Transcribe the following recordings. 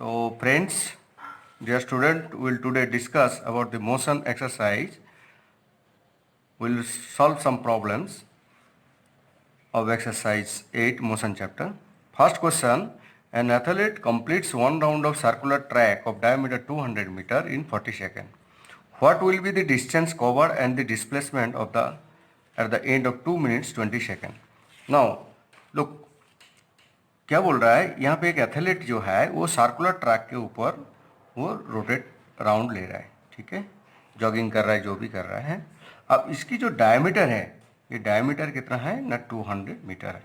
So friends, dear student, we will today discuss about the motion exercise. We will solve some problems of exercise 8 motion chapter. First question, an athlete completes one round of circular track of diameter 200 meter in 40 seconds. What will be the distance covered and the displacement of the at the end of 2 minutes 20 seconds? Now, look, क्या बोल रहा है यहाँ पे एक athlete जो है वो सर्कुलर ट्रैक के ऊपर वो रोटेट राउंड ले रहा है, ठीक है, जॉगिंग कर रहा है, जो भी कर रहा है। अब इसकी जो डायमीटर है, ये डायमीटर कितना है ना 200 मीटर है,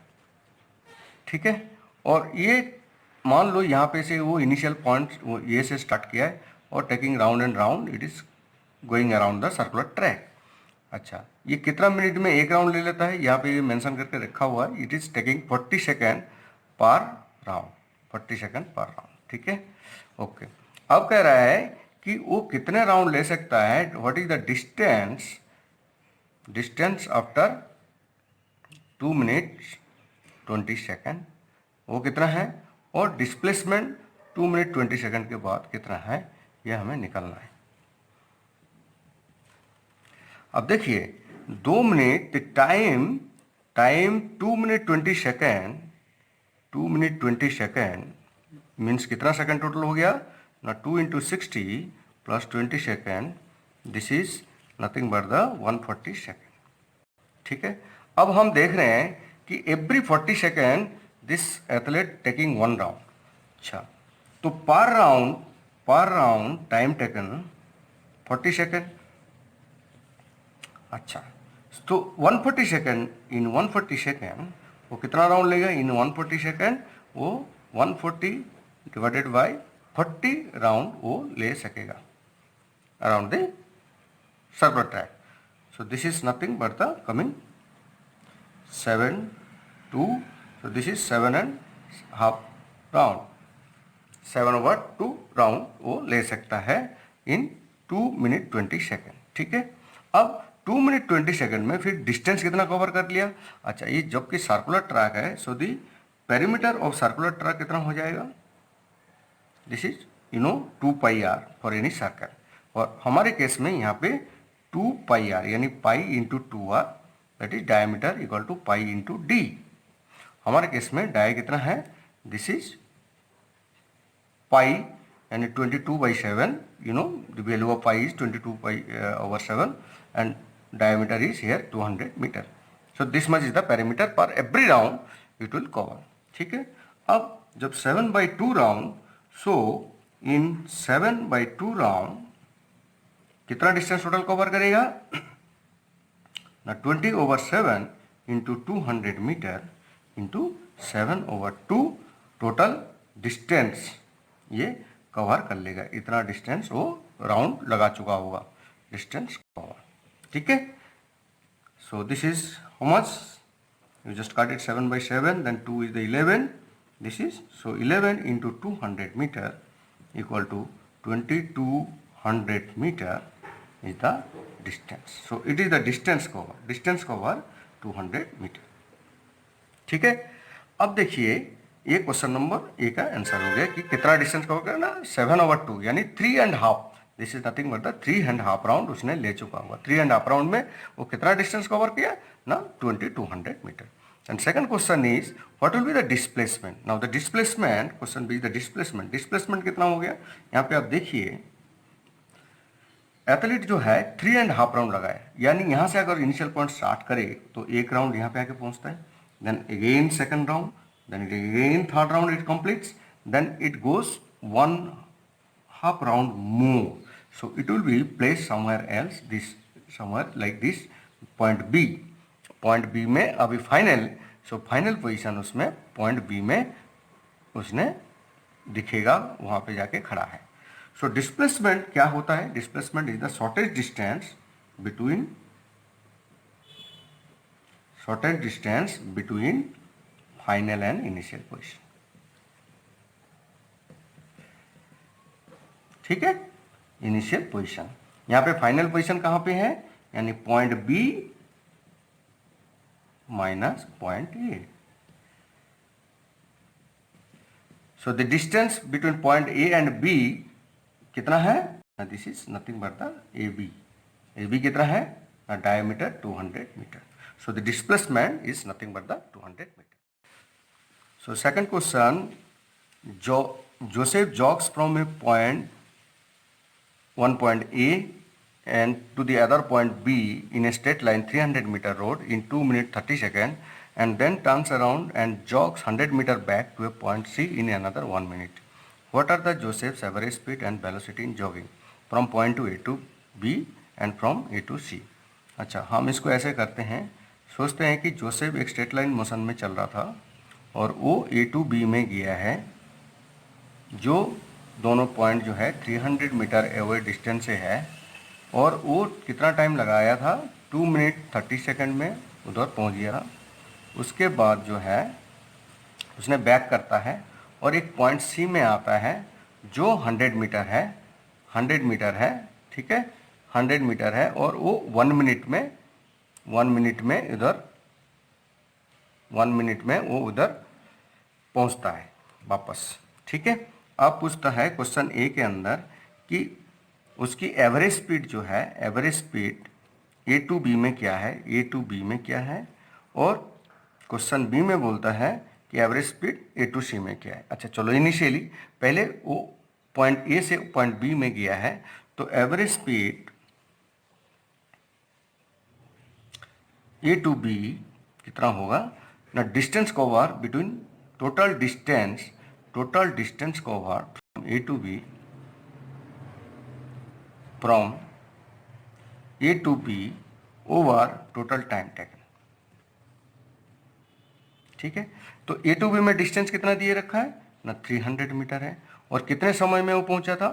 ठीक है। और ये मान लो यहाँ पे से वो इनिशियल पॉइंट वो ये से स्टार्ट किया है और taking round and round it is going around the circular track. अच्छा, ये कितना मिनट में एक राउंड ले लेता है, यहाँ पे ये मेंशन करके रखा हुआ है, इट इज टेकिंग 40 सेकेंड पर राउंड, 40 सेकेंड पर राउंड, ठीक है, ओके। अब कह रहा है कि वो कितने राउंड ले सकता है, what is the distance after 2 minutes 20 second, वो कितना है, और डिस्प्लेसमेंट 2 मिनट 20 सेकेंड के बाद कितना है, यह हमें निकालना है। अब देखिए 2 minute time 2 minute 20 second, 2 minute 20 second means कितना सेकेंड टोटल हो गया ना, 2 into 60 plus 20 second, this is nothing but the 140 second, ठीक है। अब हम देख रहे हैं कि every 40 second this athlete taking one round. अच्छा, तो पर राउंड टाइम टेकन 40 सेकेंड। अच्छा, तो 140 सेकेंड इन 140 सेकेंड वो कितना राउंड लेगा इन 140 सेकेंड, वो 140 डिवाइडेड बाय 40 राउंड वो ले सकेगा around the circular track. So this is nothing but the coming 7 2, so this is 7.5 round, 7/2 round वो ले सकता है इन 2 मिनट 20 सेकेंड, ठीक है। अब 2 मिनट 20 सेकेंड में फिर डिस्टेंस कितना कवर कर लिया। अच्छा, ये जबकि सर्कुलर ट्रैक है, so the perimeter of circular track कितना हो जाएगा, this is 2 pi r for any circle, और हमारे केस में यहाँ पे 2 पाई आर यानी pi into 2 r, that is diameter equal to pi into D. हमारे केस में डाय कितना है, दिस इज पाई यानी 22/7, the value of pi is 22 pi over 7 and diameter is here 200 meter. So this much is the perimeter per every round it will cover, ठीक है। अब जब 7/2 round, so in 7/2 round कितना distance total cover करेगा ना, 20/7 into 200 metre into 7/2 total distance ये cover कर लेगा, इतना डिस्टेंस वो राउंड लगा चुका होगा, डिस्टेंस कवर, ठीक है। So this is how much, you just काट it 7/7, then 2 is the 11, this is, so 11 into 200 metre equal to 2200 metre is the distance. So it is the distance cover 200 metre, ठीक है। अब देखिए ये question number A का answer हो गया कि कितना डिस्टेंस कवर करना, 7/2 यानी 3.5, this is nothing but the 3.5 round उसने ले चुका होगा। 3.5 राउंड में वो कितना डिस्टेंस कवर किया ना, 2200 metre. And second question is what will be the displacement. Now the displacement, question B the displacement कितना हो गया, यहाँ पे आप देखिए एथलीट जो है 3.5 राउंड लगाए, यानी यहाँ से अगर इनिशियल पॉइंट स्टार्ट करे तो एक राउंड यहाँ पे आके पहुँचता है, then again second round, then it again third round it completes, then it goes 1/2 round more, so it will be placed somewhere else, this somewhere like this point B में अभी फाइनल, सो फाइनल पोजीशन उसमें point B में उसने दिखेगा, वहाँ पे जाके खड़ा है। सो डिस्प्लेसमेंट क्या होता है, displacement is the shortest distance between final and initial position, ठीक है। इनिशियल पोजीशन, यहाँ पे फाइनल पोजीशन कहाँ पे है, यानी point B minus point A. So the distance between point A and B कितना है? This is nothing but the A B कितना है? Diameter 200 metre. So the displacement is nothing but the 200 meter. So second question, Joseph jogs from a one point A and to the other point B in a straight line 300 meter road in 2 minutes 30 seconds and then turns around and jogs 100 meter back to a point C in another 1 minute. What are the Joseph's average speed and velocity in jogging from point to A to B and from A to C? अच्छा, हम इसको ऐसे करते हैं, सोचते हैं कि Joseph एक स्ट्रेट लाइन मोशन में चल रहा था और वो ए टू बी में गया है, जो दोनों पॉइंट जो है 300 मीटर एवे डिस्टेंस से है, और वो कितना टाइम लगाया था? 2 मिनट 30 सेकंड में उधर पहुंच गया. उसके बाद जो है उसने बैक करता है और एक पॉइंट सी में आता है जो 100 मीटर है, 100 मीटर है, ठीक है, 100 मीटर है, और वो 1 मिनट में वो उधर पहुंचता है वापस. ठीक है. अब पूछता है क्वेश्चन ए के अंदर कि उसकी एवरेज स्पीड जो है, average speed A to B में क्या है, और क्वेश्चन बी में बोलता है कि average speed A to C में क्या है. अच्छा, चलो इनिशियली पहले वो पॉइंट ए से पॉइंट बी में गया है, तो average speed A to B कितना होगा ना? Distance cover between total distance cover from A to B over total time taken. ठीक है. तो ए टू बी में डिस्टेंस कितना दिए रखा है ना? 300 मीटर है, और कितने समय में वो पहुंचा था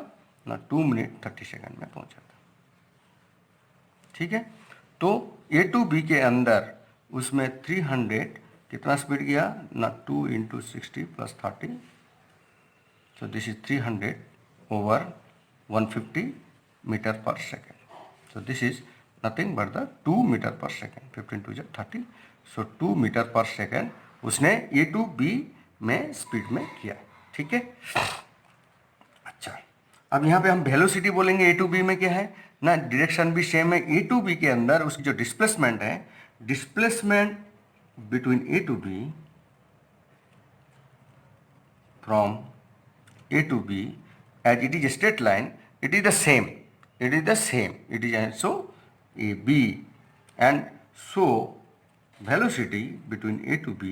ना? 2 मिनट 30 सेकंड में पहुंचा था. ठीक है. तो ए टू बी के अंदर उसमें 300 कितना स्पीड गया ना? 2 into 60 plus 30, so this is 300 over 150 metre per second. So this is nothing but the 2 metre per second. 15 to 30, so 2 metre per second उसने ए टू बी में स्पीड में किया. ठीक है. अच्छा, अब यहाँ पे हम वेलोसिटी बोलेंगे ए टू बी में क्या है ना? डायरेक्शन भी सेम है. ए टू बी के अंदर उसकी जो डिस्प्लेसमेंट है, displacement between A to B from A to B as it is straight line, it is the same, it is also a b, and so velocity between a to b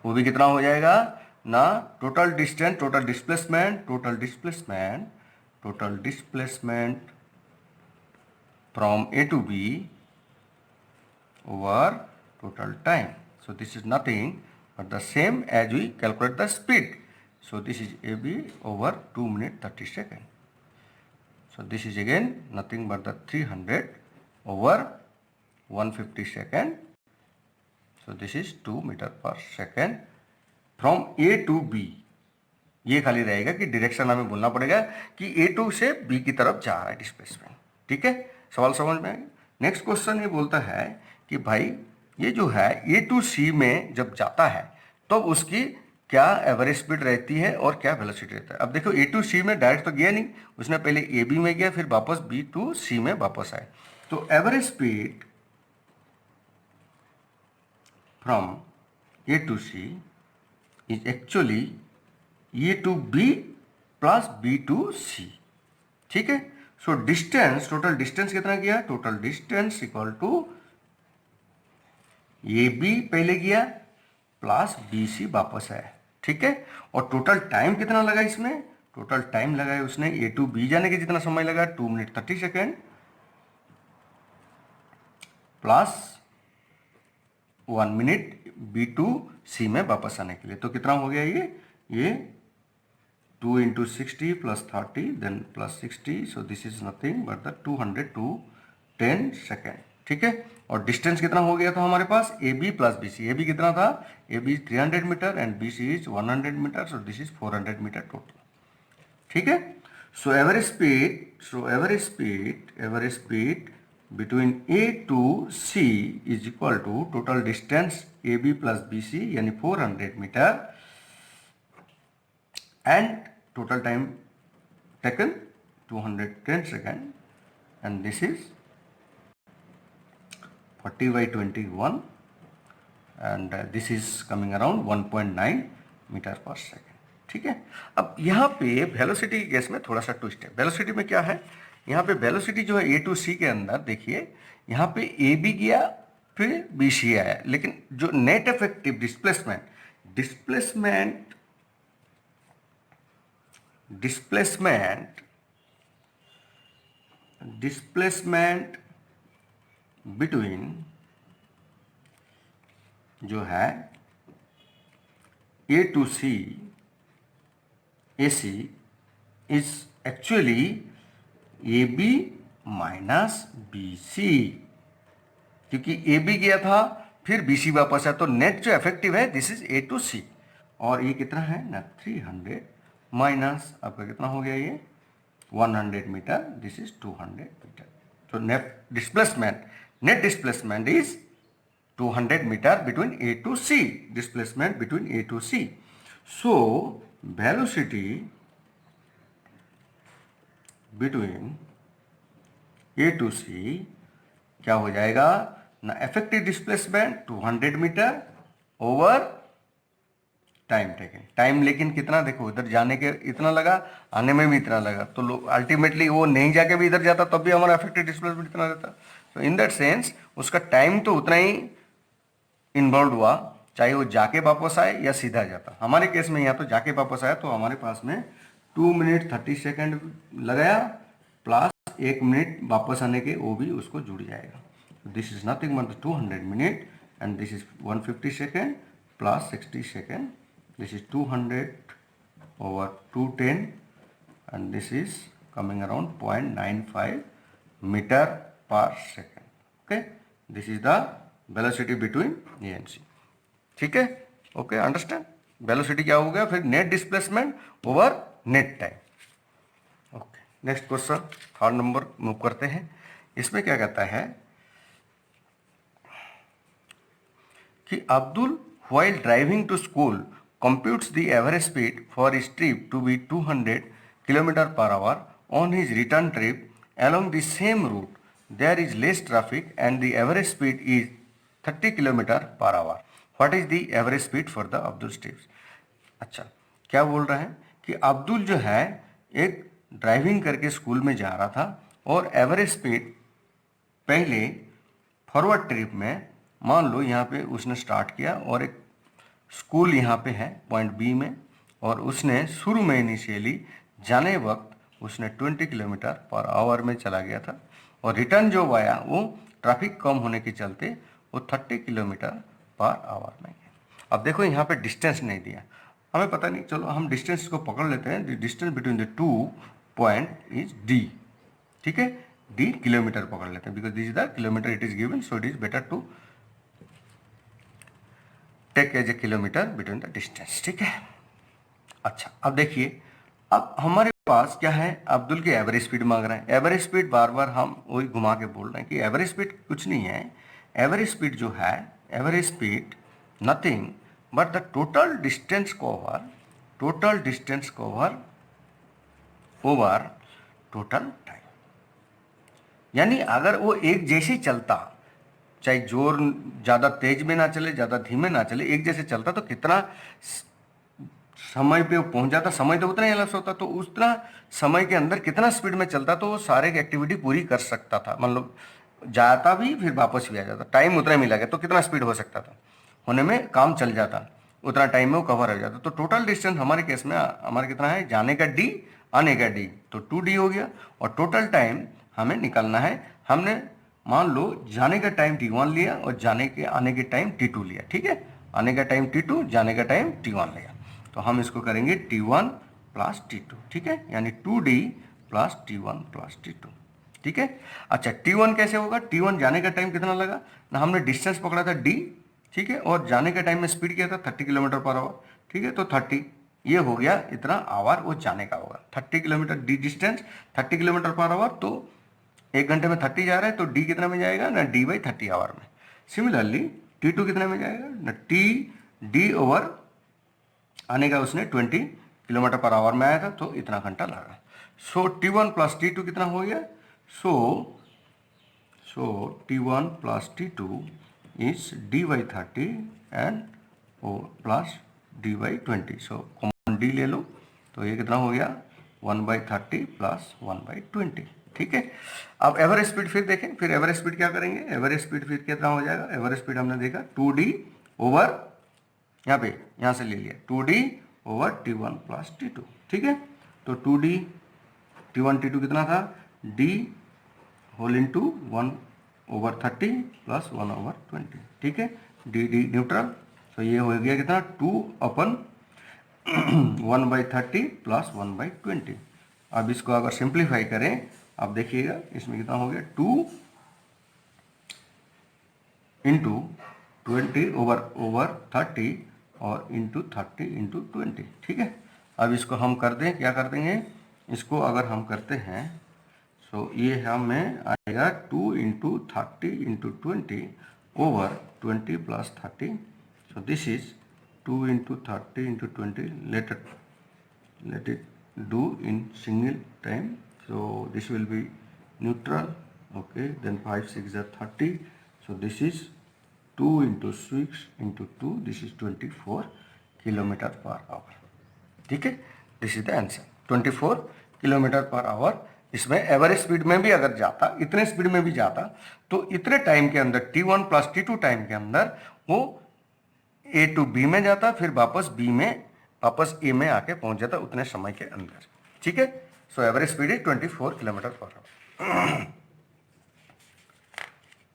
वो भी कितना हो जाएगा ना? Total displacement from A to B over total time. So this is nothing but the same as we calculate the speed. So this is AB over 2 minute 30 second. So this is again nothing but the 300 over 150 second. So this is 2 meter per second from A to B. ये खाली रहेगा कि direction हमें बोलना पड़ेगा कि A to से B की तरफ जा रहा है डिस्प्लेसमेंट. ठीक है. सवाल समझ में आएगा. नेक्स्ट क्वेश्चन ये बोलता है कि भाई ये जो है ए टू सी में जब जाता है तो उसकी क्या एवरेज स्पीड रहती है और क्या वेलोसिटी रहता है. अब देखो ए टू सी में डायरेक्ट तो गया नहीं, उसने पहले ए बी में गया, फिर वापस बी टू सी में वापस आए. तो average speed from A to C is actually A to B plus B to C. ठीक है. सो डिस्टेंस, टोटल डिस्टेंस कितना गया? Total distance equal to A B पहले गया प्लस बी सी वापस आया. ठीक है. और टोटल टाइम कितना लगा इसमें? टोटल टाइम लगाया उसने ए टू बी जाने के जितना समय लगा 2 minute 30 second plus 1 minute B to C में वापस आने के लिए. तो कितना हो गया ये 2 into 60 plus 30 then plus 60. So this is nothing but the 200 to 10 second. ठीक है. और डिस्टेंस कितना हो गया था हमारे पास? A B plus B C. A B कितना था? A B 300 metre and B C is 100 metre. So this is 400 metre total. ठीक है. So average speed between A to C is equal to total distance AB plus BC यानी 400 metre and total time taken 210 seconds, and this is 40 by 21, and this is coming around 1.9 metre per second. ठीक है, अब यहाँ पे velocity के case में थोड़ा सा ट्विस्ट है। वेलोसिटी में क्या है, यहाँ पे वेलोसिटी जो है ए टू सी के अंदर देखिए, यहाँ पे ए बी गया फिर बी सी आया, लेकिन जो नेट इफेक्टिव डिस्प्लेसमेंट बिटवीन जो है A to C A C is actually A B minus B C, क्योंकि ए बी गया था फिर बी सी वापस आया, तो नेट जो इफेक्टिव है दिस इज ए टू सी, और ये कितना है ना 300 माइनस आपका कितना हो गया ये 100 मीटर, दिस इज 200 मीटर। तो net displacement is 200 metre between A to C, displacement between A to C. So velocity between A to C क्या हो जाएगा ना, effective displacement 200 metre over time taken. Time लेकिन कितना, देखो इधर जाने के इतना लगा, आने में भी इतना लगा, तो अल्टीमेटली वो नहीं जाके भी इधर जाता तब भी हमारा इफेक्टिव डिस्प्लेसमेंट इतना रहता। तो इन दैट सेंस उसका टाइम तो उतना ही इन्वॉल्व हुआ, चाहे वो जाके वापस आए या सीधा जाता। हमारे केस में यहाँ तो जाके वापस आया, तो हमारे पास में 2 मिनट 30 सेकेंड लगाया प्लस 1 मिनट वापस आने के, वो भी उसको जुड़ जाएगा। This is nothing but 200 minute and this is 150 second plus 60 second, this is 200 over 210 and this is coming around 0.95 meter per second. Okay, this is the velocity between A and C. ठीक है, okay understand. Velocity क्या हो गया फिर, net displacement over net time. Okay, next question 3rd number move करते हैं। इसमें क्या कहता है कि Abdul while driving to school computes the average speed for his trip to be 200 km/h on his return trip along the same route. There is less traffic and the average speed is 30 km/h. What is the average speed for the Abdul trips? अच्छा, क्या बोल रहा है कि अब्दुल जो है एक driving करके स्कूल में जा रहा था और एवरेज स्पीड पहले फॉरवर्ड ट्रिप में, मान लो यहाँ पे उसने स्टार्ट किया और एक स्कूल यहाँ पे है पॉइंट बी में, और उसने शुरू में इनिशियली जाने वक्त उसने 20 km/h में चला गया था, और रिटर्न जो आया वो ट्रैफिक कम होने के चलते वो 30 km/h में गया। अब देखो यहाँ पे डिस्टेंस नहीं दिया, हमें पता नहीं, चलो हम डिस्टेंस को पकड़ लेते हैं। The distance between the 2 point is D, ठीक है, डी किलोमीटर पकड़ लेते हैं, because this is the kilometre it is given, so it is better to take as a kilometre between the distance. ठीक है, अच्छा अब देखिए, अब हमारे पास क्या है, अब्दुल की एवरेज स्पीड मांग रहे हैं। एवरेज स्पीड बार बार हम वही घुमा के बोल रहे हैं कि एवरेज स्पीड कुछ नहीं है। एवरेज स्पीड जो है, average speed nothing but the total distance cover over total time. यानी अगर वो एक जैसे चलता, चाहे जोर ज़्यादा तेज में ना चले ज़्यादा धीमे ना चले, एक जैसे चलता, तो कितना समय पे वो पहुंच जाता। समय तो उतना ही अलग होता, तो उतना समय के अंदर कितना स्पीड में चलता तो वो सारे एक्टिविटी पूरी कर सकता था। मतलब जाता भी फिर वापस भी आ जाता, टाइम उतना मिला गया, तो कितना स्पीड हो सकता था, होने में काम चल जाता, उतना टाइम में वो कवर हो जाता। तो टोटल डिस्टेंस हमारे केस में हमारा कितना है, जाने का डी आने का डी, तो 2d हो गया, और टोटल टाइम हमें निकालना है। हमने मान लो जाने का टाइम t1 लिया और आने के टाइम t2 लिया, ठीक है, आने का टाइम t2 जाने का टाइम t1 लिया, तो हम इसको करेंगे t1 प्लस t2, ठीक है, यानी 2d plus t1 plus t2, ठीक है। अच्छा t1 कैसे होगा, t1 जाने का टाइम कितना लगा ना, हमने डिस्टेंस पकड़ा था d, ठीक है, और जाने का टाइम में स्पीड किया था 30 km/h, ठीक है, तो 30 ये हो गया, इतना आवर वो जाने का होगा। 30 किलोमीटर डी डिस्टेंस 30 km/h, तो 1 घंटे में 30 जा रहा है तो डी कितना में जाएगा ना, डी बाई 30 आवर में। सिमिलरली T2 कितने में जाएगा ना, टी डी ओवर आने का उसने 20 किलोमीटर पर आवर में आया था तो इतना घंटा लगा। सो T1 प्लस T2 कितना हो गया, so T1 plus T2 is D by 30 and O plus D by 20। So common D ले लो तो ये कितना हो गया 1/30 प्लस 1/20। ठीक है। अब एवरेज स्पीड फिर देखें, फिर एवरेज स्पीड क्या करेंगे, एवरेज स्पीड फिर कितना हो जाएगा, एवरेज स्पीड हमने देखा 2D ओवर यहाँ से ले लिया 2D over T1 plus T2। ठीक है, तो 2D T1 T2 कितना था, D होल इंटू 1/30 प्लस 1/20। ठीक है, डी डी न्यूट्रल, तो ये हो गया कितना 2/1/30 प्लस 1/20। अब इसको अगर सिंप्लीफाई करें, आप देखिएगा इसमें कितना हो गया 2 इंटू 20 ओवर 30 और इंटू 30 इंटू 20। ठीक है, अब इसको हम कर दें, क्या कर देंगे, इसको अगर हम करते हैं सो ये हमें आएगा 2 into 30 into 20 over 20 plus 30। So this is 2 into 30 into 20। let it do in single time, so this will be neutral. Okay, then 5 6 are 30, so this is 2 into 6 into 2, this is 24 kilometre per our. ठीक है, this is the answer 24 kilometre per our. इसमें average speed में भी अगर जाता, इतने speed में भी जाता तो इतने टाइम के अंदर T1 प्लस T2 टाइम के अंदर वो A टू B में जाता, फिर वापस B में वापस A में आके पहुंच जाता उतने समय के अंदर। ठीक है, so average speed is 24 kilometre per our.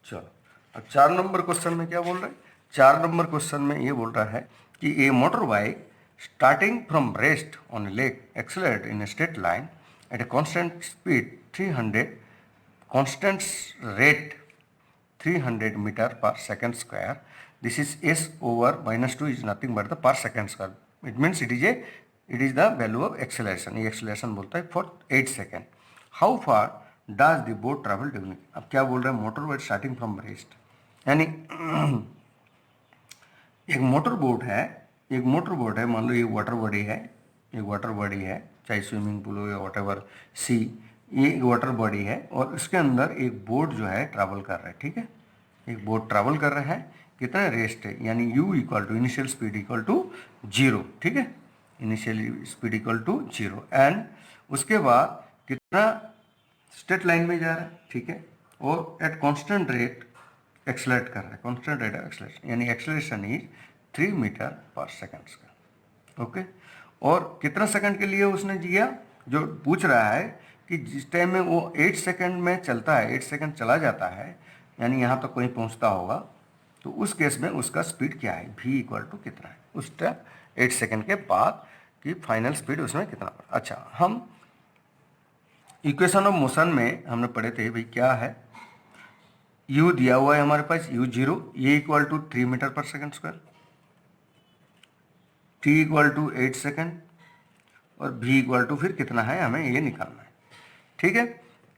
चलो, अब 4 नंबर क्वेश्चन में क्या बोल रहा है, 4 नंबर क्वेश्चन में ये बोल रहा है कि A motor bike starting from rest on lake accelerate in straight line at a constant speed 300 constant rate 300 metre per second square. This is s over -2 is nothing but the per second square. It means it is the value of acceleration. ये acceleration बोलता है for 8 second. How far does the boat travel during? अब क्या बोल रहे हैं, motor boat starting from rest, यानी एक मोटर बोट है, मान लो ये वाटर बॉडी है, चाहे स्विमिंग पूल हो या वॉट एवर सी, ये एक वाटर बॉडी है और उसके अंदर एक बोट जो है ट्रैवल कर रहा है। ठीक है, एक बोट ट्रैवल कर रहा है, कितना रेस्ट है, यानी u equal to initial speed equal to 0। ठीक है, initial speed equal to 0 and उसके बाद कितना स्ट्रेट लाइन में जा रहा है। ठीक है, और एट कांस्टेंट रेट एक्सलेट कर रहा है, कांस्टेंट रेट ऑफ एक्सलेशन, यानी acceleration is 3 metre per second का। ओके, और कितना सेकंड के लिए उसने दिया, जो पूछ रहा है कि जिस टाइम में वो 8 सेकंड में चलता है, 8 सेकंड चला जाता है, यानी यहाँ तक कहीं पहुँचता होगा, तो उस केस में उसका स्पीड क्या है, v इक्वल टू कितना है उस टाइम 8 सेकेंड के बाद की फाइनल स्पीड उसमें कितना। अच्छा, हम इक्वेशन ऑफ मोशन में हमने पढ़े थे भाई, क्या है u दिया हुआ है हमारे पास u0, ये equal to 3 metre per second square, t equal to 8 second और v इक्वल टू फिर कितना है हमें ये निकालना है। ठीक है,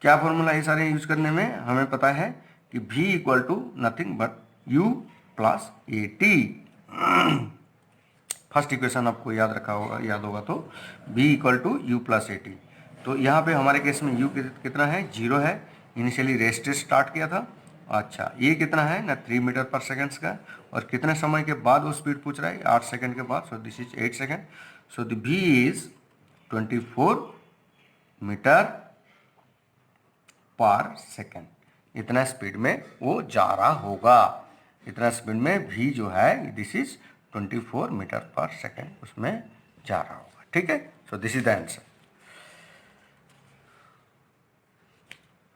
क्या फॉर्मूला ये सारे यूज करने में हमें पता है कि v equal to nothing but u plus a t. First equation आपको याद होगा तो v equal to u plus a t. तो यहाँ पे हमारे केस में u कितना है, 0 है, इनिशियली रेस्ट स्टार्ट किया था। अच्छा, ये कितना है ना 3 मीटर पर सेकेंड्स का, और कितने समय के बाद वो स्पीड पूछ रहा है, 8 सेकेंड के बाद, so this is 8 second. So the v is 24 metre per second, इतना स्पीड में वो जा रहा होगा, इतना स्पीड में v जो है this is 24 metre per second उसमें जा रहा होगा। ठीक है, so this is the answer.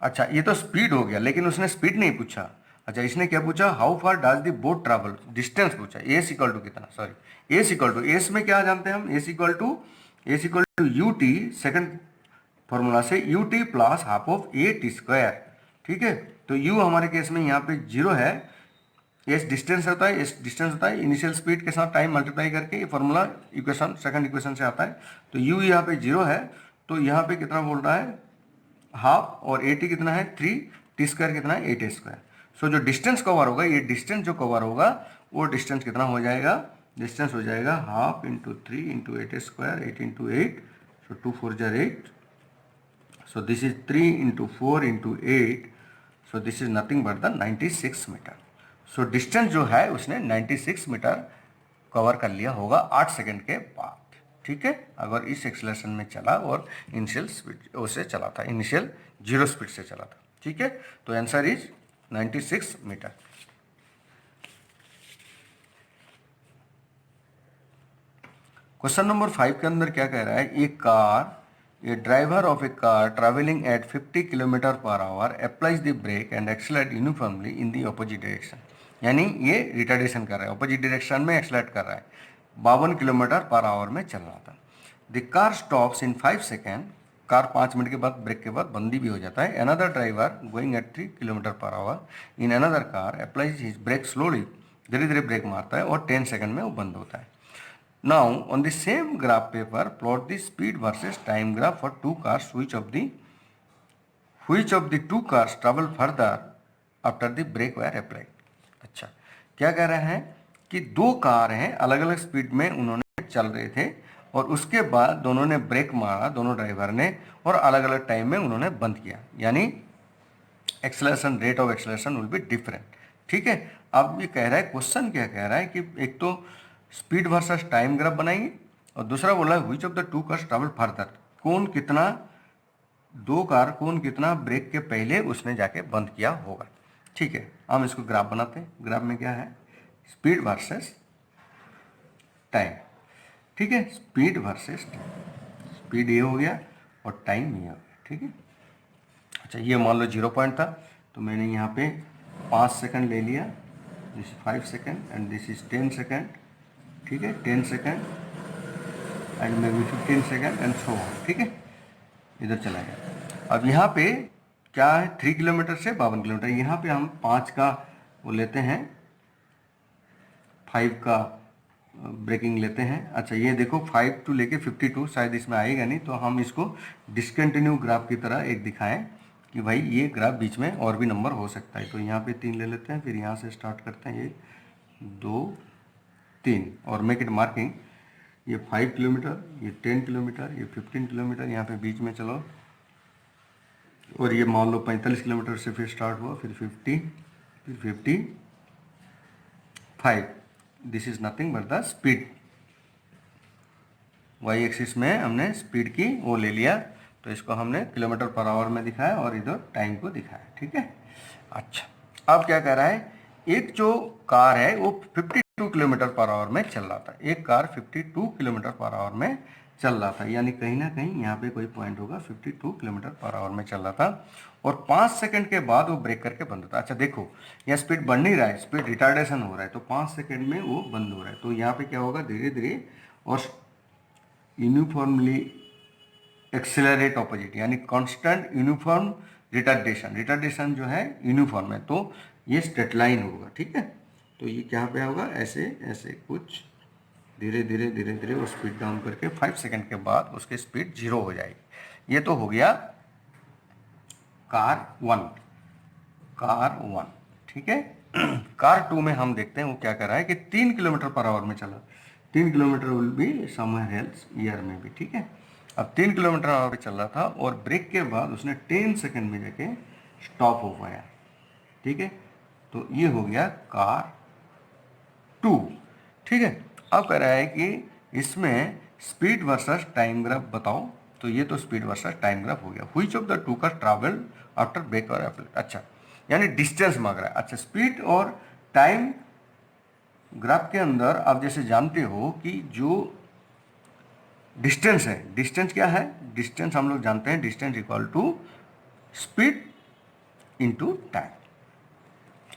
अच्छा, ये तो स्पीड हो गया, लेकिन उसने स्पीड नहीं पूछा। अच्छा, इसने क्या पूछा, how far does the boat travel, distance पूछा, एस इक्वल टू कितना, sorry S equal to, S में क्या जानते हैं हम, S equal to U T, second formula से U T plus half of A T square. ठीक है, तो u हमारे केस में यहाँ पे 0 है, एस डिस्टेंस होता है, इनिशियल स्पीड के साथ टाइम मल्टीप्लाई करके, ये फॉर्मूला इक्वेशन सेकंड इक्वेशन से आता है। तो u यहाँ पे 0 है, तो यहाँ पे कितना बोल रहा है हाफ और ए टी कितना है 3, टी स्क्वायर कितना है 8 a²। सो जो डिस्टेंस कवर होगा, ये डिस्टेंस जो कवर होगा वो डिस्टेंस कितना हो जाएगा, डिस्टेंस हो जाएगा half into 3 into 8² 8 into 8, so 2 4 jar 8, so this is 3 into 4 into 8, so this is nothing but the 96 metre. so distance जो है उसने 96 मीटर कवर कर लिया होगा 8 सेकंड के बाद। ठीक है, अगर इस एक्सेलरेशन में चला और इनिशियल स्पीड उसे चला था, इनिशियल 0 स्पीड से चला था। ठीक है, तो answer is 96 metre. Question number 5 के अंदर क्या कह रहा है, एक car, a driver of a car travelling at 50 kilometre per hour applies the brake and accelerate uniformly in the opposite direction. यानी ये रिटार्डेशन कर रहा है, अपोजिट डायरेक्शन में एक्सलेट कर रहा है, 52 किलोमीटर पर आवर में चल रहा था। The car stops in 5 second, car 5 minute के बाद ब्रेक के बाद बंदी भी हो जाता है। Another driver going at 3 kilometre per hour in another car applies his brake slowly, धीरे धीरे ब्रेक मारता है और 10 सेकेंड में वो बंद होता है। Now, on the same graph paper, plot the speed versus time graph for two cars. Which of the two cars travel further after the brake were applied? अच्छा, क्या कह रहे हैं कि दो कार हैं, अलग अलग स्पीड में उन्होंने चल रहे थे और उसके बाद दोनों ने ब्रेक मारा, दोनों ड्राइवर ने, और अलग अलग टाइम में उन्होंने बंद किया, यानी acceleration, rate of acceleration will be different. ठीक है, अब ये कह रहा है, क्वेश्चन क्या कह रहा है कि एक तो स्पीड वर्सेस टाइम ग्राफ बनाएंगे और दूसरा बोला है which of the to cars travel further, कौन कितना, दो कार कौन कितना ब्रेक के पहले उसने जाके बंद किया होगा। ठीक है, हम इसको ग्राफ बनाते हैं। ग्राफ में क्या है, स्पीड वर्सेस टाइम। ठीक है, स्पीड वर्सेस टाइम, स्पीड ये हो गया और टाइम ये हो गया। ठीक है, अच्छा ये मान लो 0 पॉइंट था तो मैंने यहाँ पे 5 सेकंड ले लिया, this 5 second and this is 10 second. ठीक है, 10 second and may be 15 second and so on. ठीक है, इधर चला गया। अब यहाँ पे क्या है, 3 किलोमीटर से 52 किलोमीटर, यहाँ पे हम 5 का वो लेते हैं, 5 का ब्रेकिंग लेते हैं। अच्छा ये देखो 5 टू लेके 52, शायद इसमें आएगा नहीं, तो हम इसको डिसकंटिन्यू ग्राफ की तरह एक दिखाएं कि भाई ये ग्राफ बीच में और भी नंबर हो सकता है। तो यहाँ पे 3 ले लेते हैं, फिर यहाँ से स्टार्ट करते हैं, 1 2 3 और मेक इट मार्किंग, ये 5 किलोमीटर, ये 10 किलोमीटर, ये 15 किलोमीटर, यहाँ पे बीच में चलो, और ये मान लो 45 किलोमीटर से फिर स्टार्ट हुआ, फिर 50, फिर 55। This is nothing but the speed, y axis में हमने स्पीड की वो ले लिया, तो इसको हमने किलोमीटर पर आवर में दिखाया और इधर टाइम को दिखाया। ठीक है, अच्छा अब क्या कह रहा है, एक जो कार है वो 52 किलोमीटर पर आवर में चल रहा था, एक कार 52 किलोमीटर पर आवर में चल रहा था, यानी कहीं ना कहीं यहाँ पे कोई पॉइंट होगा, 52 किलोमीटर पर आवर में चल रहा था और 5 सेकंड के बाद वो ब्रेक करके बंद होता है। अच्छा देखो यहाँ स्पीड बढ़ नहीं रहा है, स्पीड रिटार्डेशन हो रहा है, तो 5 सेकंड में वो बंद हो रहा है, तो यहाँ पे क्या होगा, धीरे धीरे और यूनिफॉर्मली एक्सेलरेट ऑपोजिट, यानी कांस्टेंट यूनिफॉर्म रिटार्डेशन, रिटार्डेशन जो है यूनिफॉर्म है, तो ये स्ट्रेट लाइन होगा। ठीक है, तो ये क्या पे होगा, ऐसे ऐसे कुछ धीरे धीरे धीरे धीरे वो स्पीड डाउन करके 5 सेकंड के बाद उसकी स्पीड 0 हो जाएगी। ये तो हो गया कार 1, कार 1। ठीक है, कार 2 में हम देखते हैं वो क्या कर रहा है कि 3 किलोमीटर पर आवर में चला, 3 kilometre will be somewhere else year में भी। ठीक है, अब 3 किलोमीटर आवर पे चल रहा था और ब्रेक के बाद उसने 10 सेकंड में जाके स्टॉप हो पाया। ठीक है, तो ये हो गया कार 2। ठीक है, अब कह रहा है कि इसमें स्पीड वर्सेस टाइम ग्राफ बताओ, तो ये तो स्पीड वर्सेस टाइम ग्राफ हो गया। Which of the two car travel after brake और एप्लेट, अच्छा यानी डिस्टेंस मांग रहा है। अच्छा स्पीड और टाइम ग्राफ के अंदर आप जैसे जानते हो कि जो डिस्टेंस है, डिस्टेंस क्या है, डिस्टेंस हम लोग जानते हैं, distance equal to speed into time.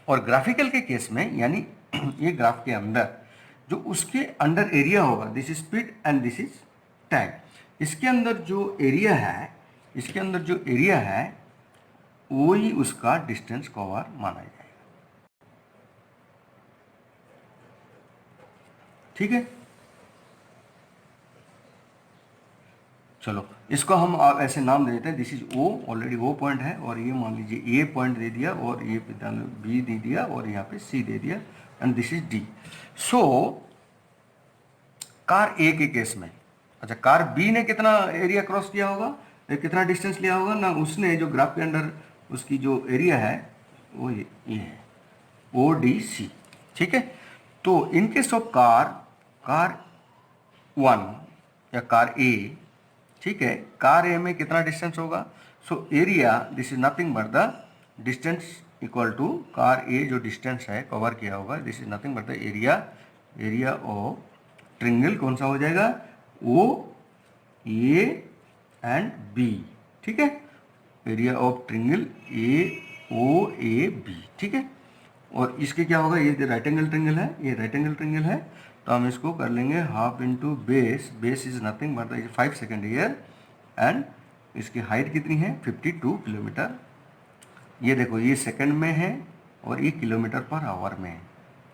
और ग्राफिकल के केस में यानी ये ग्राफ के अंदर जो उसके अंडर एरिया होगा, this is speed and this is time, इसके अंदर जो एरिया है, इसके अंदर जो एरिया है वही उसका डिस्टेंस कवर माना जाएगा। ठीक है, चलो इसको हम आप ऐसे नाम दे देते हैं, this is O, already O point है, और ये मान लीजिए ए पॉइंट दे दिया, और ये बी दे दिया, और यहाँ पे सी दे दिया, and this is D. So car A के केस में, अच्छा कार बी ने कितना एरिया क्रॉस किया होगा, कितना डिस्टेंस लिया होगा ना, उसने जो ग्राफ के अंदर उसकी जो एरिया है वो ये है ओ डी सी, ठीक है। तो इन केस ऑफ कार 1 या कार ए, ठीक है, कार ए में कितना डिस्टेंस होगा, so area this is nothing but the distance equal to car A जो डिस्टेंस है कवर किया होगा, this is nothing but the area of triangle, कौन सा हो जाएगा, ओ ए एंड बी, ठीक है, area of triangle A O A B, ठीक है। और इसके क्या होगा, ये राइट एंगल ट्रिंगल है, ये राइट एंगल ट्रिंगल है, तो हम इसको कर लेंगे half into base is nothing but 5 second year, and इसकी हाइट कितनी है 52 किलोमीटर। ये देखो ये सेकंड में है और ये किलोमीटर पर आवर में है,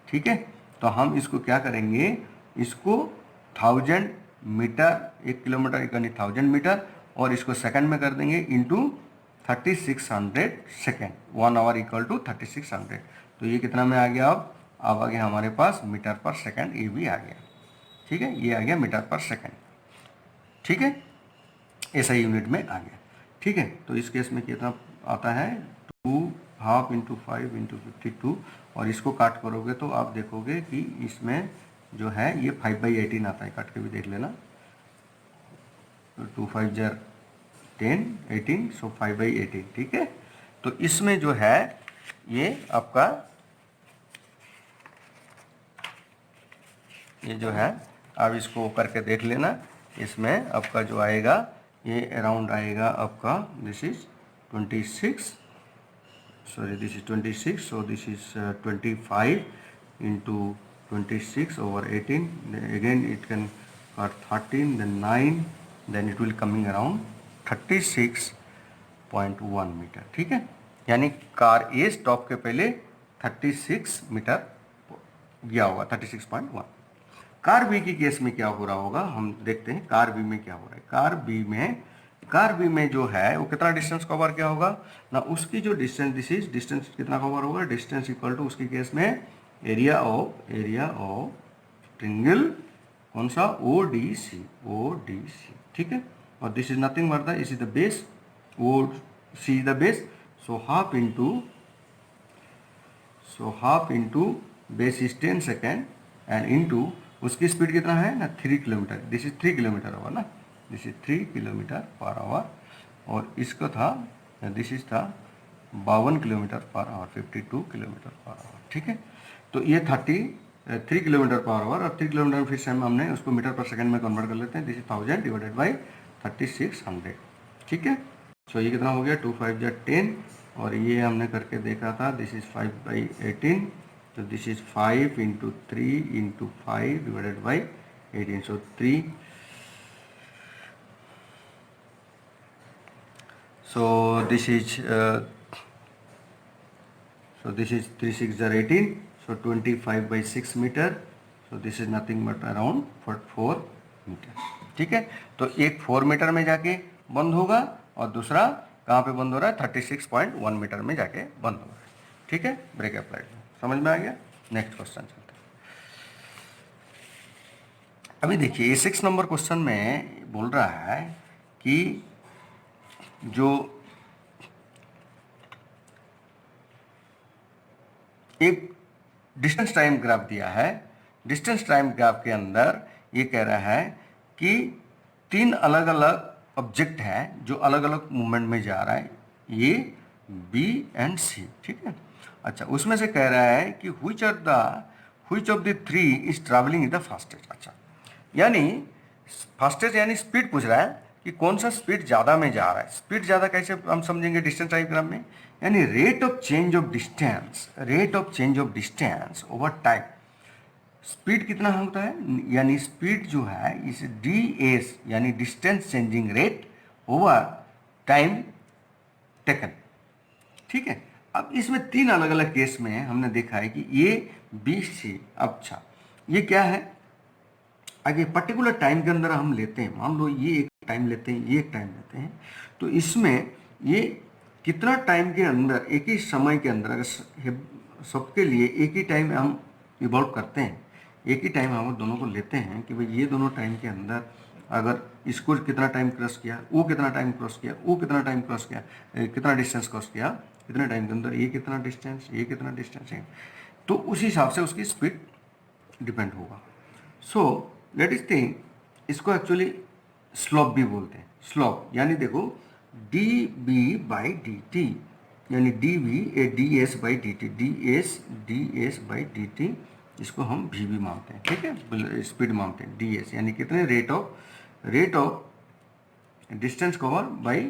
ठीक है। तो हम इसको क्या करेंगे, इसको 1000 मीटर, 1 किलोमीटर यानी 1000 मीटर, और इसको सेकंड में कर देंगे into 3600 second, 1 hour equal to 3600। तो ये कितना में आ गया, अब आ गया हमारे पास मीटर पर सेकंड, ये भी आ गया, ठीक है, ये आ गया मीटर पर सेकंड, ठीक है, ऐसा यूनिट में आ गया, ठीक है। तो इस केस में कितना आता है, 2 हाफ इंटू 5 इंटू 52, और इसको काट करोगे तो आप देखोगे कि इसमें जो है ये 5/18 आता है, काट के भी देख लेना, 2 5 जार 10 18, सो 5/18, ठीक है। तो इसमें जो है ये आपका ये जो है, आप इसको करके देख लेना, इसमें आपका जो आएगा ये अराउंड आएगा आपका, this is 26, sorry this is 26, so this is 25 into 26 over 18, again it can cut 13, then 9, then it will coming around 36.1 metre, ठीक है। यानी कार ए स्टॉप के पहले 36 मीटर गया होगा, 36.1। कार बी की केस में क्या हो रहा होगा, हम देखते हैं कार बी में क्या हो रहा है। कार बी में जो है वो कितना डिस्टेंस कवर किया होगा ना, उसकी जो डिस्टेंस, दिस इज डिस्टेंस कितना कवर होगा, डिस्टेंस इक्वल टू उसकी केस में एरिया ऑफ ट्रिंगल, कौन सा, ओ डी सी, ठीक है। और this is nothing but the, is the base, O C is the base, so half into base is 10 second, and into उसकी speed कितना है ना 3 किलोमीटर, दिस इज 3 किलोमीटर होगा ना, this is 3 kilometre per our, और इसका था this is था 52 kilometre per our, 52 kilometre per our, ठीक है। तो ये 33 किलोमीटर पर आवर, और 3 किलोमीटर फिर से हमने उसको मीटर पर सेकंड में कन्वर्ट कर लेते हैं, दिस इज 1000 डिवाइडेड बाई 3600, ठीक है। सो ये कितना हो गया, 2 5 जार 10, और ये हमने करके देखा था, दिस इज 5/18, तो this is 5 into 3 into 5 divided by 18, so 3, so this is 3 6 jar 18, so 25/6 metre, so this is nothing but around 4 metre, ठीक है। तो एक 4 मीटर में जाके बंद होगा, और दूसरा कहाँ पे बंद हो रहा है, 36.1 मीटर में जाके बंद हो रहा है, ठीक है। ब्रेक अप्लाइड समझ में आ गया। नेक्स्ट क्वेश्चन चलते हैं। अभी देखिए 6 नंबर क्वेश्चन में बोल रहा है कि जो एक डिस्टेंस टाइम ग्राफ दिया है, डिस्टेंस टाइम ग्राफ के अंदर ये कह रहा है कि 3 अलग अलग ऑब्जेक्ट हैं जो अलग अलग मूवमेंट में जा रहा है, ए बी एंड सी, ठीक है। अच्छा, उसमें से कह रहा है कि which of the 3 is travelling in the fastest. अच्छा, यानी फास्टेस्ट यानी स्पीड पूछ रहा है कि कौन सा स्पीड ज़्यादा में जा रहा है। स्पीड ज़्यादा कैसे हम समझेंगे डिस्टेंस डायग्राम में, यानी rate of change of distance over time. Speed कितना होता है, यानी स्पीड जो है इस ds यानी distance changing rate over time taken, ठीक है। अब इसमें 3 अलग अलग केस में हमने देखा है कि ए बी सी। अच्छा, ये क्या है, आगे पर्टिकुलर टाइम के अंदर हम लेते हैं, मान लो ये एक टाइम लेते हैं, ये एक टाइम लेते हैं। तो इसमें ये कितना टाइम के अंदर, एक ही समय के अंदर, अगर सबके लिए एक ही टाइम हम इवॉल्व करते हैं, एक ही टाइम हम दोनों को लेते हैं कि भाई ये दोनों टाइम के अंदर अगर इसको कितना टाइम क्रॉस किया, वो कितना टाइम क्रॉस किया, वो कितना टाइम क्रॉस किया, कितना डिस्टेंस क्रॉस किया, कितने टाइम के अंदर, ये कितना डिस्टेंस, ये कितना डिस्टेंस है, तो उस हिसाब से उसकी स्पीड डिपेंड होगा। सो लेट इज थिंक, इसको एक्चुअली स्लोप भी बोलते हैं। स्लोप यानी देखो D B by D T, यानी D V A D S by D T, D S by D T, इसको हम वी भी मानते हैं, ठीक है, स्पीड मानते हैं। डी एस यानी कितने, rate of distance cover by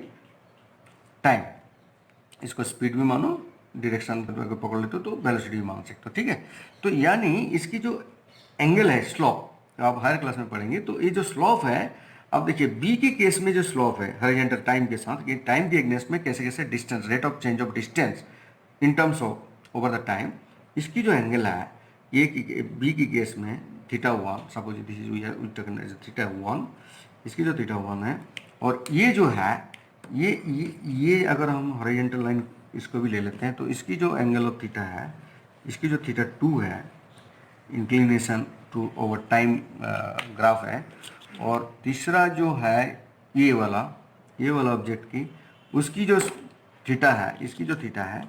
time, इसको स्पीड भी मानो, डायरेक्शन अगर पकड़ लेते हो तो वेलोसिटी भी मान सकते हो, ठीक है। तो यानी इसकी जो एंगल है स्लोप, आप हायर क्लास में पढ़ेंगे, तो ये जो स्लोप है, अब देखिए बी के केस में जो स्लोप है हॉरिजॉन्टल टाइम के साथ, ये टाइम के अगेंस्ट में कैसे कैसे distance, rate of change of distance in terms of over the time, इसकी जो एंगल है ए की बी की केस में theta 1, suppose this is theta 1, इसकी जो थीटा 1 है, और ये जो है ये अगर हम हॉरिजॉन्टल लाइन इसको भी ले लेते हैं, तो इसकी जो एंगल ऑफ थीटा है, इसकी जो थीटा 2 है, inclination to over time graph है, और तीसरा जो है ये वाला ऑब्जेक्ट की, उसकी जो थीटा है, इसकी जो थीटा है,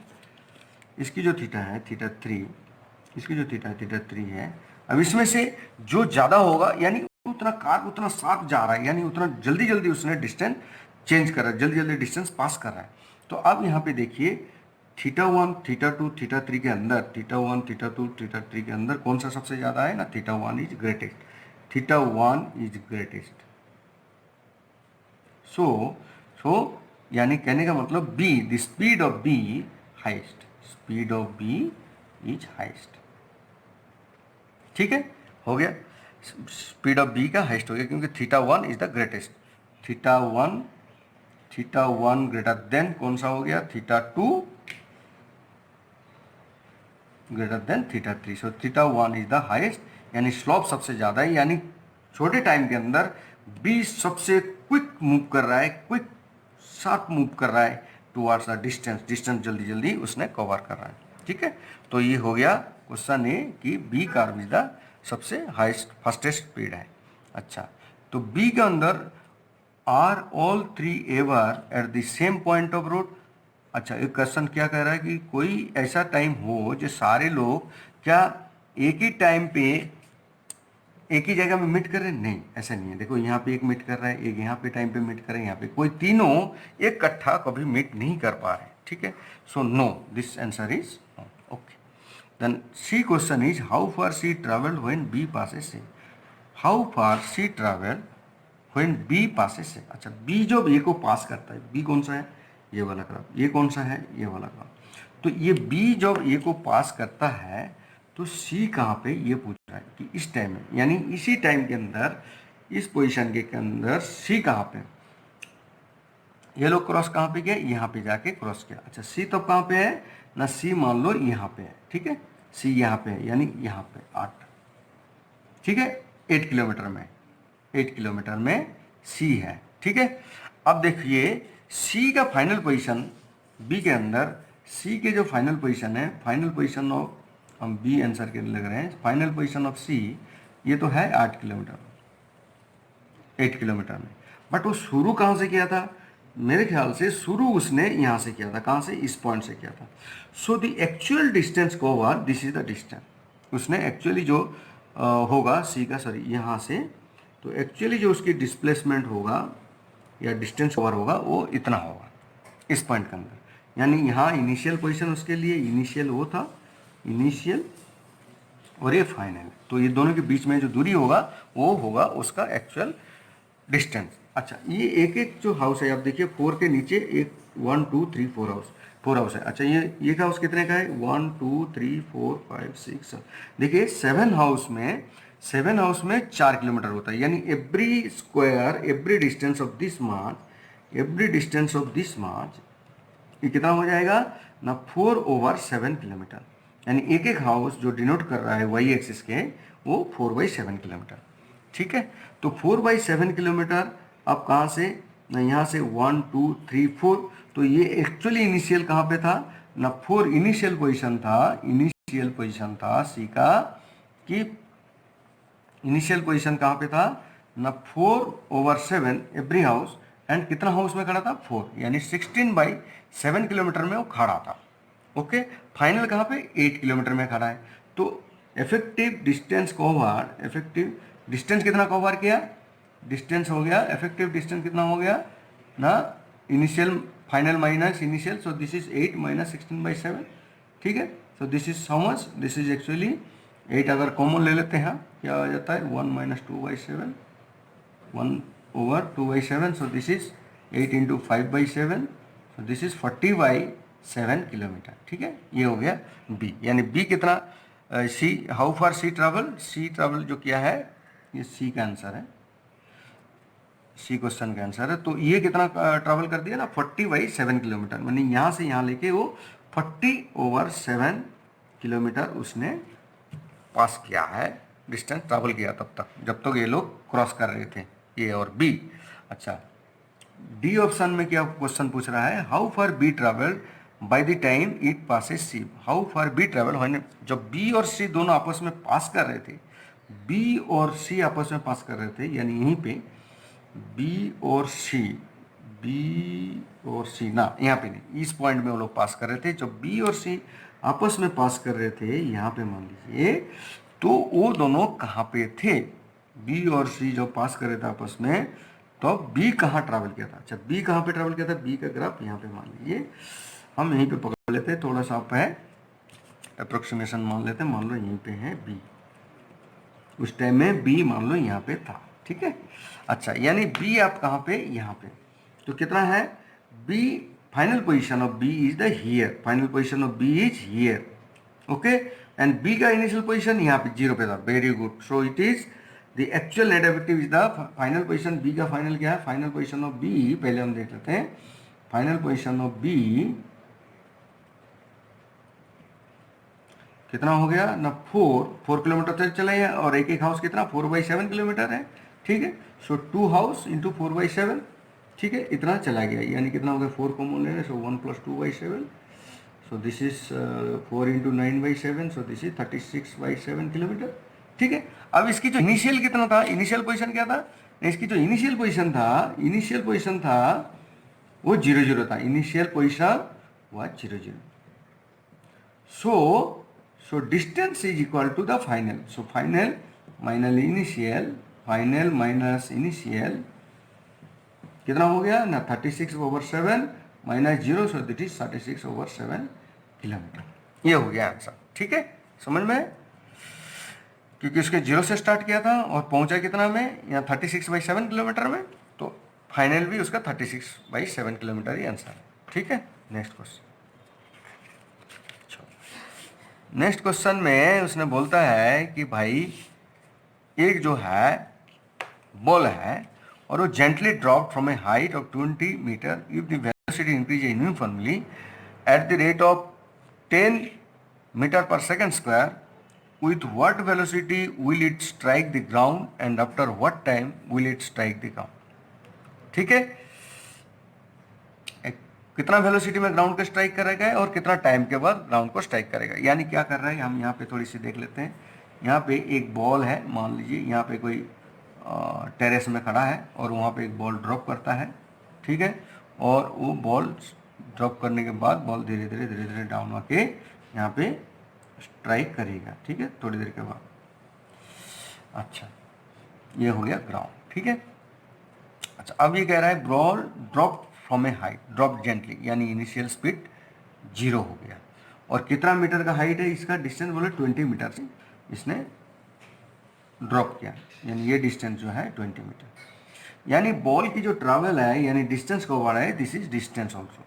थीटा 3, इसकी जो थीटा 3 है। अब इसमें से जो ज़्यादा होगा, यानी उतना कार उतना साथ जा रहा है, यानी उतना जल्दी जल्दी उसने डिस्टेंस चेंज कर रहा है, जल्दी जल्दी डिस्टेंस पास कर रहा है। तो अब यहाँ पे देखिए थीटा 1, थीटा 2, थीटा 3 के अंदर, थीटा 1, थीटा 2, थीटा 3 के अंदर कौन सा सबसे ज़्यादा है ना, theta 1 is greatest, theta 1 is greatest. So यानी कहने का मतलब B, the speed of B highest, speed of B is highest, ठीक है, हो गया, स्पीड ऑफ बी का हाइस्ट हो गया, क्योंकि theta 1 is the greatest, theta 1 greater than कौन सा हो गया, theta 2 greater than theta 3, so theta 1 is the highest, यानी स्लोप सबसे ज़्यादा है, यानी छोटे टाइम के अंदर बी सबसे क्विक मूव कर रहा है, क्विक शार्प मूव कर रहा है टुवर्ड्स द डिस्टेंस जल्दी जल्दी उसने कवर कर रहा है, ठीक है। तो ये हो गया क्वेश्चन ए कि बी कर्व इज द सबसे हाइस्ट फास्टेस्ट स्पीड है। अच्छा, तो बी के अंदर are all 3 ever at the same point of road. अच्छा, एक क्वेश्चन क्या कह रहा है कि कोई ऐसा टाइम हो जो सारे लोग क्या एक ही टाइम पे एक ही जगह में मीट कर रहे हैं, नहीं, ऐसा नहीं है। देखो यहाँ पे एक मीट कर रहा है, एक यहाँ पे टाइम पे मीट कर रहा है, यहाँ पे कोई तीनों एक इकट्ठा कभी मीट नहीं कर पा रहे, ठीक है। So no, this answer is no, okay. Then C question is how far C travelled when B passes से, how far C travelled when B passes से। अच्छा, बी जब ए को पास करता है, बी कौन सा है, ये वाला ग्राफ, ये कौन सा है, ये वाला ग्राफ, तो ये बी जब ए को पास करता है तो सी कहाँ पे, ये पूछ रहा है कि इस टाइम में, यानी इसी टाइम के अंदर, इस पोजीशन के अंदर सी कहाँ पे, ये लोग क्रॉस कहाँ पे किया, यहाँ पे जाके क्रॉस किया। अच्छा, सी तब कहाँ पे है ना, सी मान लो यहाँ पे है, ठीक है, सी यहाँ पे है, यानी यहाँ पे 8, ठीक है, 8 किलोमीटर में सी है, ठीक है। अब देखिए सी का फाइनल पोजीशन बी के अंदर, सी के जो फाइनल पोजीशन है, फाइनल पोजीशन ऑफ, हम बी आंसर के लग रहे हैं, फाइनल पोजीशन ऑफ सी ये तो है 8 किलोमीटर में, बट वो शुरू कहाँ से किया था, मेरे ख्याल से शुरू उसने यहाँ से किया था, कहाँ से, इस पॉइंट से किया था। So the actual distance cover, this is the distance, उसने एक्चुअली जो होगा सी का, सॉरी यहाँ से, तो एक्चुअली जो उसकी डिस्प्लेसमेंट होगा या डिस्टेंस कवर होगा वो इतना होगा इस पॉइंट के अंदर, यानी यहाँ इनिशियल पोजीशन उसके लिए, इनिशियल वो था, इनिशियल और ये फाइनल, तो ये दोनों के बीच में जो दूरी होगा वो होगा उसका एक्चुअल डिस्टेंस। अच्छा, ये एक एक जो हाउस है, आप देखिए 4 के नीचे एक 1 2 3 4 हाउस है। अच्छा, ये हाउस कितने का है, 1 2 3 4 5 6 7, देखिए 7 हाउस में 4 किलोमीटर होता है, यानी every square, every distance of this march, ये कितना हो जाएगा ना, 4/7 किलोमीटर, यानी एक एक हाउस जो डिनोट कर रहा है वाई एक्सिस के, वो 4/7 किलोमीटर, ठीक है। तो 4/7 किलोमीटर, अब कहाँ से ना, यहाँ से 1 2 3 4, तो ये एक्चुअली इनिशियल कहाँ पे था ना, 4 इनिशियल पोजीशन था सी का, कि इनिशियल पोजीशन कहाँ पे था ना, 4/7 एवरी हाउस, एंड कितना हाउस में खड़ा था 4, यानी 16/7 किलोमीटर में वो खड़ा था। ओके, फाइनल कहाँ पे 8 किलोमीटर में खड़ा है। तो इफेक्टिव डिस्टेंस कितना कवर किया, डिस्टेंस हो गया, इफेक्टिव डिस्टेंस कितना हो गया ना, initial final minus initial, so this is 8 - 16/7, ठीक है। So this is how much, this is actually 8, अगर कॉमन ले लेते हैं क्या आ जाता है 1 - 2/7, 1/2/7, सो this is 8 × 5/7, so this is 40/7 kilometre, ठीक है। ये हो गया बी, यानी बी कितना, सी हाउ फार सी ट्रैवल जो किया है, ये सी का आंसर है, सी क्वेश्चन का आंसर है। तो ये कितना ट्रैवल कर दिया ना, 40/7 किलोमीटर, यानी यहाँ से यहाँ लेके वो 40/7 किलोमीटर उसने पास किया है, डिस्टेंस ट्रैवल किया तब तक, जब तक ये लोग क्रॉस कर रहे थे, ए और बी। अच्छा, डी ऑप्शन में क्या क्वेश्चन पूछ रहा है, how far B travel by the time it passes C, how far B travel, जब बी और सी दोनों आपस में पास कर रहे थे, बी और सी आपस में पास कर रहे थे, यानी यहीं पे बी और सी ना, यहाँ पे नहीं, इस पॉइंट में वो लोग पास कर रहे थे, जब बी और सी आपस में पास कर रहे थे, यहाँ पे मान लीजिए, तो वो दोनों कहाँ पे थे, बी और सी जब पास कर रहे थे आपस में, तो बी कहाँ ट्रैवल किया था। अच्छा, बी कहाँ पे ट्रैवल किया था, बी का ग्राफ यहाँ पे मान लीजिए, हम यहीं पे पकड़ लेते हैं, थोड़ा सा आप है अप्रोक्सीमेशन मान लेते हैं, मान लो यहीं पे है बी, उस टाइम में बी मान लो यहाँ पे था, ठीक है। अच्छा, यानी बी आप कहाँ पे, यहाँ पे, तो कितना है B, final position of B is the here, final position of B is here, okay, and B का इनिशियल पोजीशन यहाँ पे 0 पे था, very good, so it is the actual net effective is the final position, B का final क्या है, final position of B, पहले हम देख लेते हैं, फाइनल पोजीशन ऑफ बी कितना हो गया ना, 4 किलोमीटर तक चले हैं, और एक हाउस कितना 4/7 किलोमीटर है, ठीक है। सो 2 हाउस × 4/7, ठीक है, इतना चला गया, यानी कितना हो गया 4 कॉमन ले रहे, सो 1 + 2/7, सो this is 4 × 9/7, so this is 36/7 kilometre, ठीक है। अब इसकी जो इनिशियल कितना था, इनिशियल पोजीशन क्या था, इसकी जो इनिशियल पोजीशन था वो 0 था, इनिशियल पोजीशन हुआ 0 so distance is equal to the final, so final minus initial कितना हो गया ना, 36/7 - 0, so that is 36/7 किलोमीटर, ये हो गया आंसर, ठीक है, समझ में, क्योंकि उसके 0 से स्टार्ट किया था और पहुंचा कितना में, यहाँ 36/7 किलोमीटर में, तो फाइनल भी उसका 36/7 किलोमीटर ही आंसर है, ठीक है। नेक्स्ट क्वेश्चन, नेक्स्ट क्वेश्चन में उसने बोलता है कि भाई एक जो है बॉल है और वो gently drop from a height of 20 metre if the velocity increase uniformly at the rate of 10 metre per second square, with what velocity will it strike the ground and after what time will it strike the ground, ठीक है। कितना velocity में ground को strike करेगा और कितना time के बाद ग्राउंड को स्ट्राइक करेगा, यानी क्या कर रहा है, हम यहाँ पे थोड़ी सी देख लेते हैं। यहाँ पे एक बॉल है, मान लीजिए यहाँ पे कोई टेरेस में खड़ा है और वहाँ पे एक बॉल ड्रॉप करता है, ठीक है, और वो बॉल ड्रॉप करने के बाद बॉल धीरे धीरे डाउन आके यहाँ पे स्ट्राइक करेगा, ठीक है, थोड़ी देर के बाद। अच्छा, ये हो गया ग्राउंड, ठीक है। अच्छा, अब ये कह रहा है ball drop from a height, drop gently, यानी इनिशियल स्पीड 0 हो गया, और कितना मीटर का हाइट है इसका, डिस्टेंस बोले 20 मीटर से इसने ड्रॉप किया, यानी ये डिस्टेंस जो है 20 मीटर, यानी बॉल की जो ट्रैवल है, यानी डिस्टेंस को बढ़ा है, this is distance also,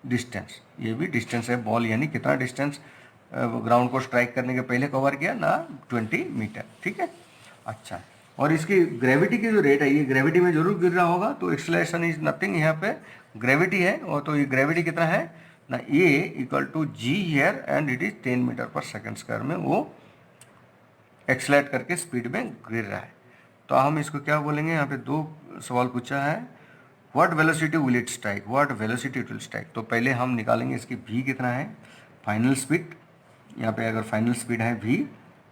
distance, ये भी डिस्टेंस है, बॉल यानी कितना डिस्टेंस ग्राउंड को स्ट्राइक करने के पहले कवर किया ना, 20 मीटर, ठीक है। अच्छा, और इसकी ग्रेविटी की जो रेट है, ये ग्रेविटी में जरूर गिर रहा होगा, तो एक्सेलरेशन इज नथिंग, यहाँ पे ग्रेविटी है, और तो ये ग्रेविटी कितना है ना, A = G here and it is 10 metre per second square में वो एक्सलेट करके स्पीड में गिर रहा है। तो हम इसको क्या बोलेंगे, यहाँ पे दो सवाल पूछा है, what velocity will it strike, what velocity it will strike. तो पहले हम निकालेंगे इसकी v कितना है, फाइनल स्पीड, यहाँ पे अगर फाइनल स्पीड है v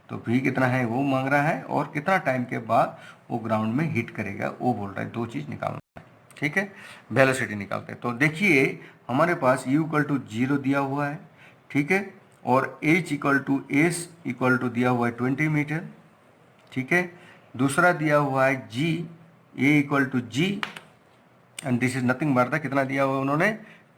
तो v कितना है वो मांग रहा है, और कितना टाइम के बाद वो ग्राउंड में हिट करेगा वो बोल रहा है, दो चीज़ निकालना है। ठीक है, वेलोसिटी निकालते हैं। तो देखिए हमारे पास u इक्वल टू 0 दिया हुआ है, ठीक है, और h equal to S equal to दिया हुआ है 20 मीटर, ठीक है। दूसरा दिया हुआ है g, a equal to g and this is nothing but the, कितना दिया हुआ है उन्होंने,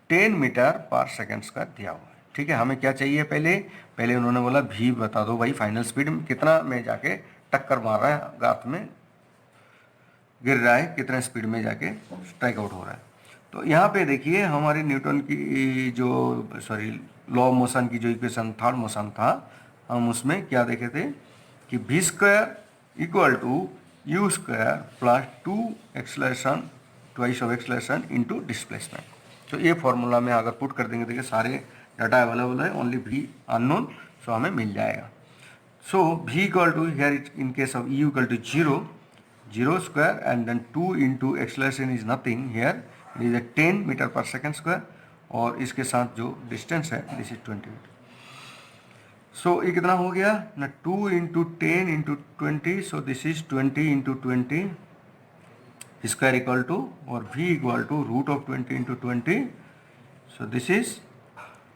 10 मीटर पर सेकेंड का दिया हुआ है। ठीक है, हमें क्या चाहिए, पहले उन्होंने बोला v बता दो भाई, फाइनल स्पीड कितना में जाके टक्कर मार रहा है, गात में गिर रहा है, कितना स्पीड में जाके स्ट्राइक आउट हो रहा है। तो यहाँ पे देखिए हमारी न्यूटन की जो लॉ ऑफ मोशन की जो इक्वेशन थर्ड मोशन था, हम उसमें क्या देखे थे कि v square equal to u square plus 2 acceleration twice of acceleration into displacement. तो ये फॉर्मूला में अगर पुट कर देंगे, देखिए सारे डाटा अवेलेबल है, ओनली v अननोन, सो हमें मिल जाएगा। So v equal to here in case of u equal to 0 square and then 2 into acceleration is nothing, here it is 10 metre per second square, और इसके साथ जो distance है this is 20 metre. सो ये कितना हो गया ना, 2 into 10 into 20, so this is 20 into 20 square equal to, और v equal to root of 20 into 20, so this is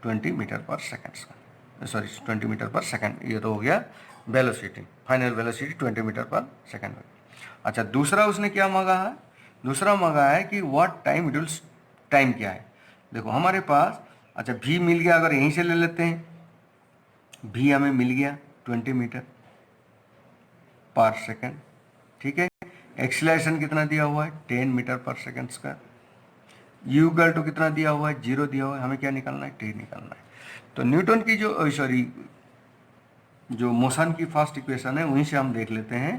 20 metre per second, sorry 20 metre per second. ये तो हो गया velocity, final velocity 20 metre per second. अच्छा, दूसरा उसने क्या मांगा है, दूसरा मांगा है कि what time it will, time क्या है। देखो हमारे पास, अच्छा v मिल गया, अगर यहीं से ले लेते हैं, v हमें मिल गया 20 मीटर पर सेकेंड, ठीक है। एक्सीलरेशन कितना दिया हुआ है, 10 metre per second square, u equal to कितना दिया हुआ है, 0 दिया हुआ है, हमें क्या निकालना है, t निकालना है। तो न्यूटन की जो मोशन की फर्स्ट इक्वेशन है वहीं से हम देख लेते हैं।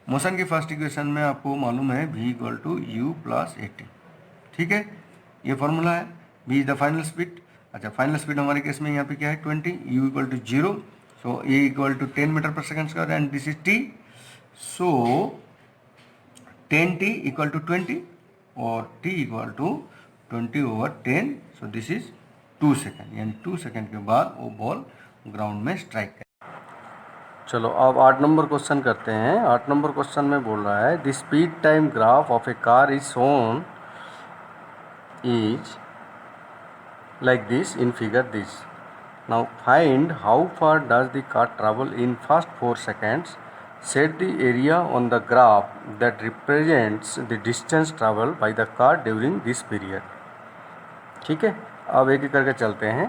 मोशन की फर्स्ट इक्वेशन में आपको मालूम है v equal to u plus a t, ठीक है, ये फॉर्मूला है। v is the final speed. अच्छा, फाइनल स्पीड हमारे केस में यहाँ पे क्या है 20, u equal to 0, so a equal to 10 metre per second square and this is t, so 10t equal to 20 और t equal to 20 over 10, so this is 2 second, यानी 2 second के बाद वो बॉल ग्राउंड में स्ट्राइक करें। चलो अब 8 number question करते हैं। 8 नंबर क्वेश्चन में बोल रहा है the speed time graph of a car is shown is like this in figure this. Now find how far does the car travel in first 4 seconds. Set the area on the graph that represents the distance traveled by the car during this period. ठीक है, अब एक एक करके चलते हैं।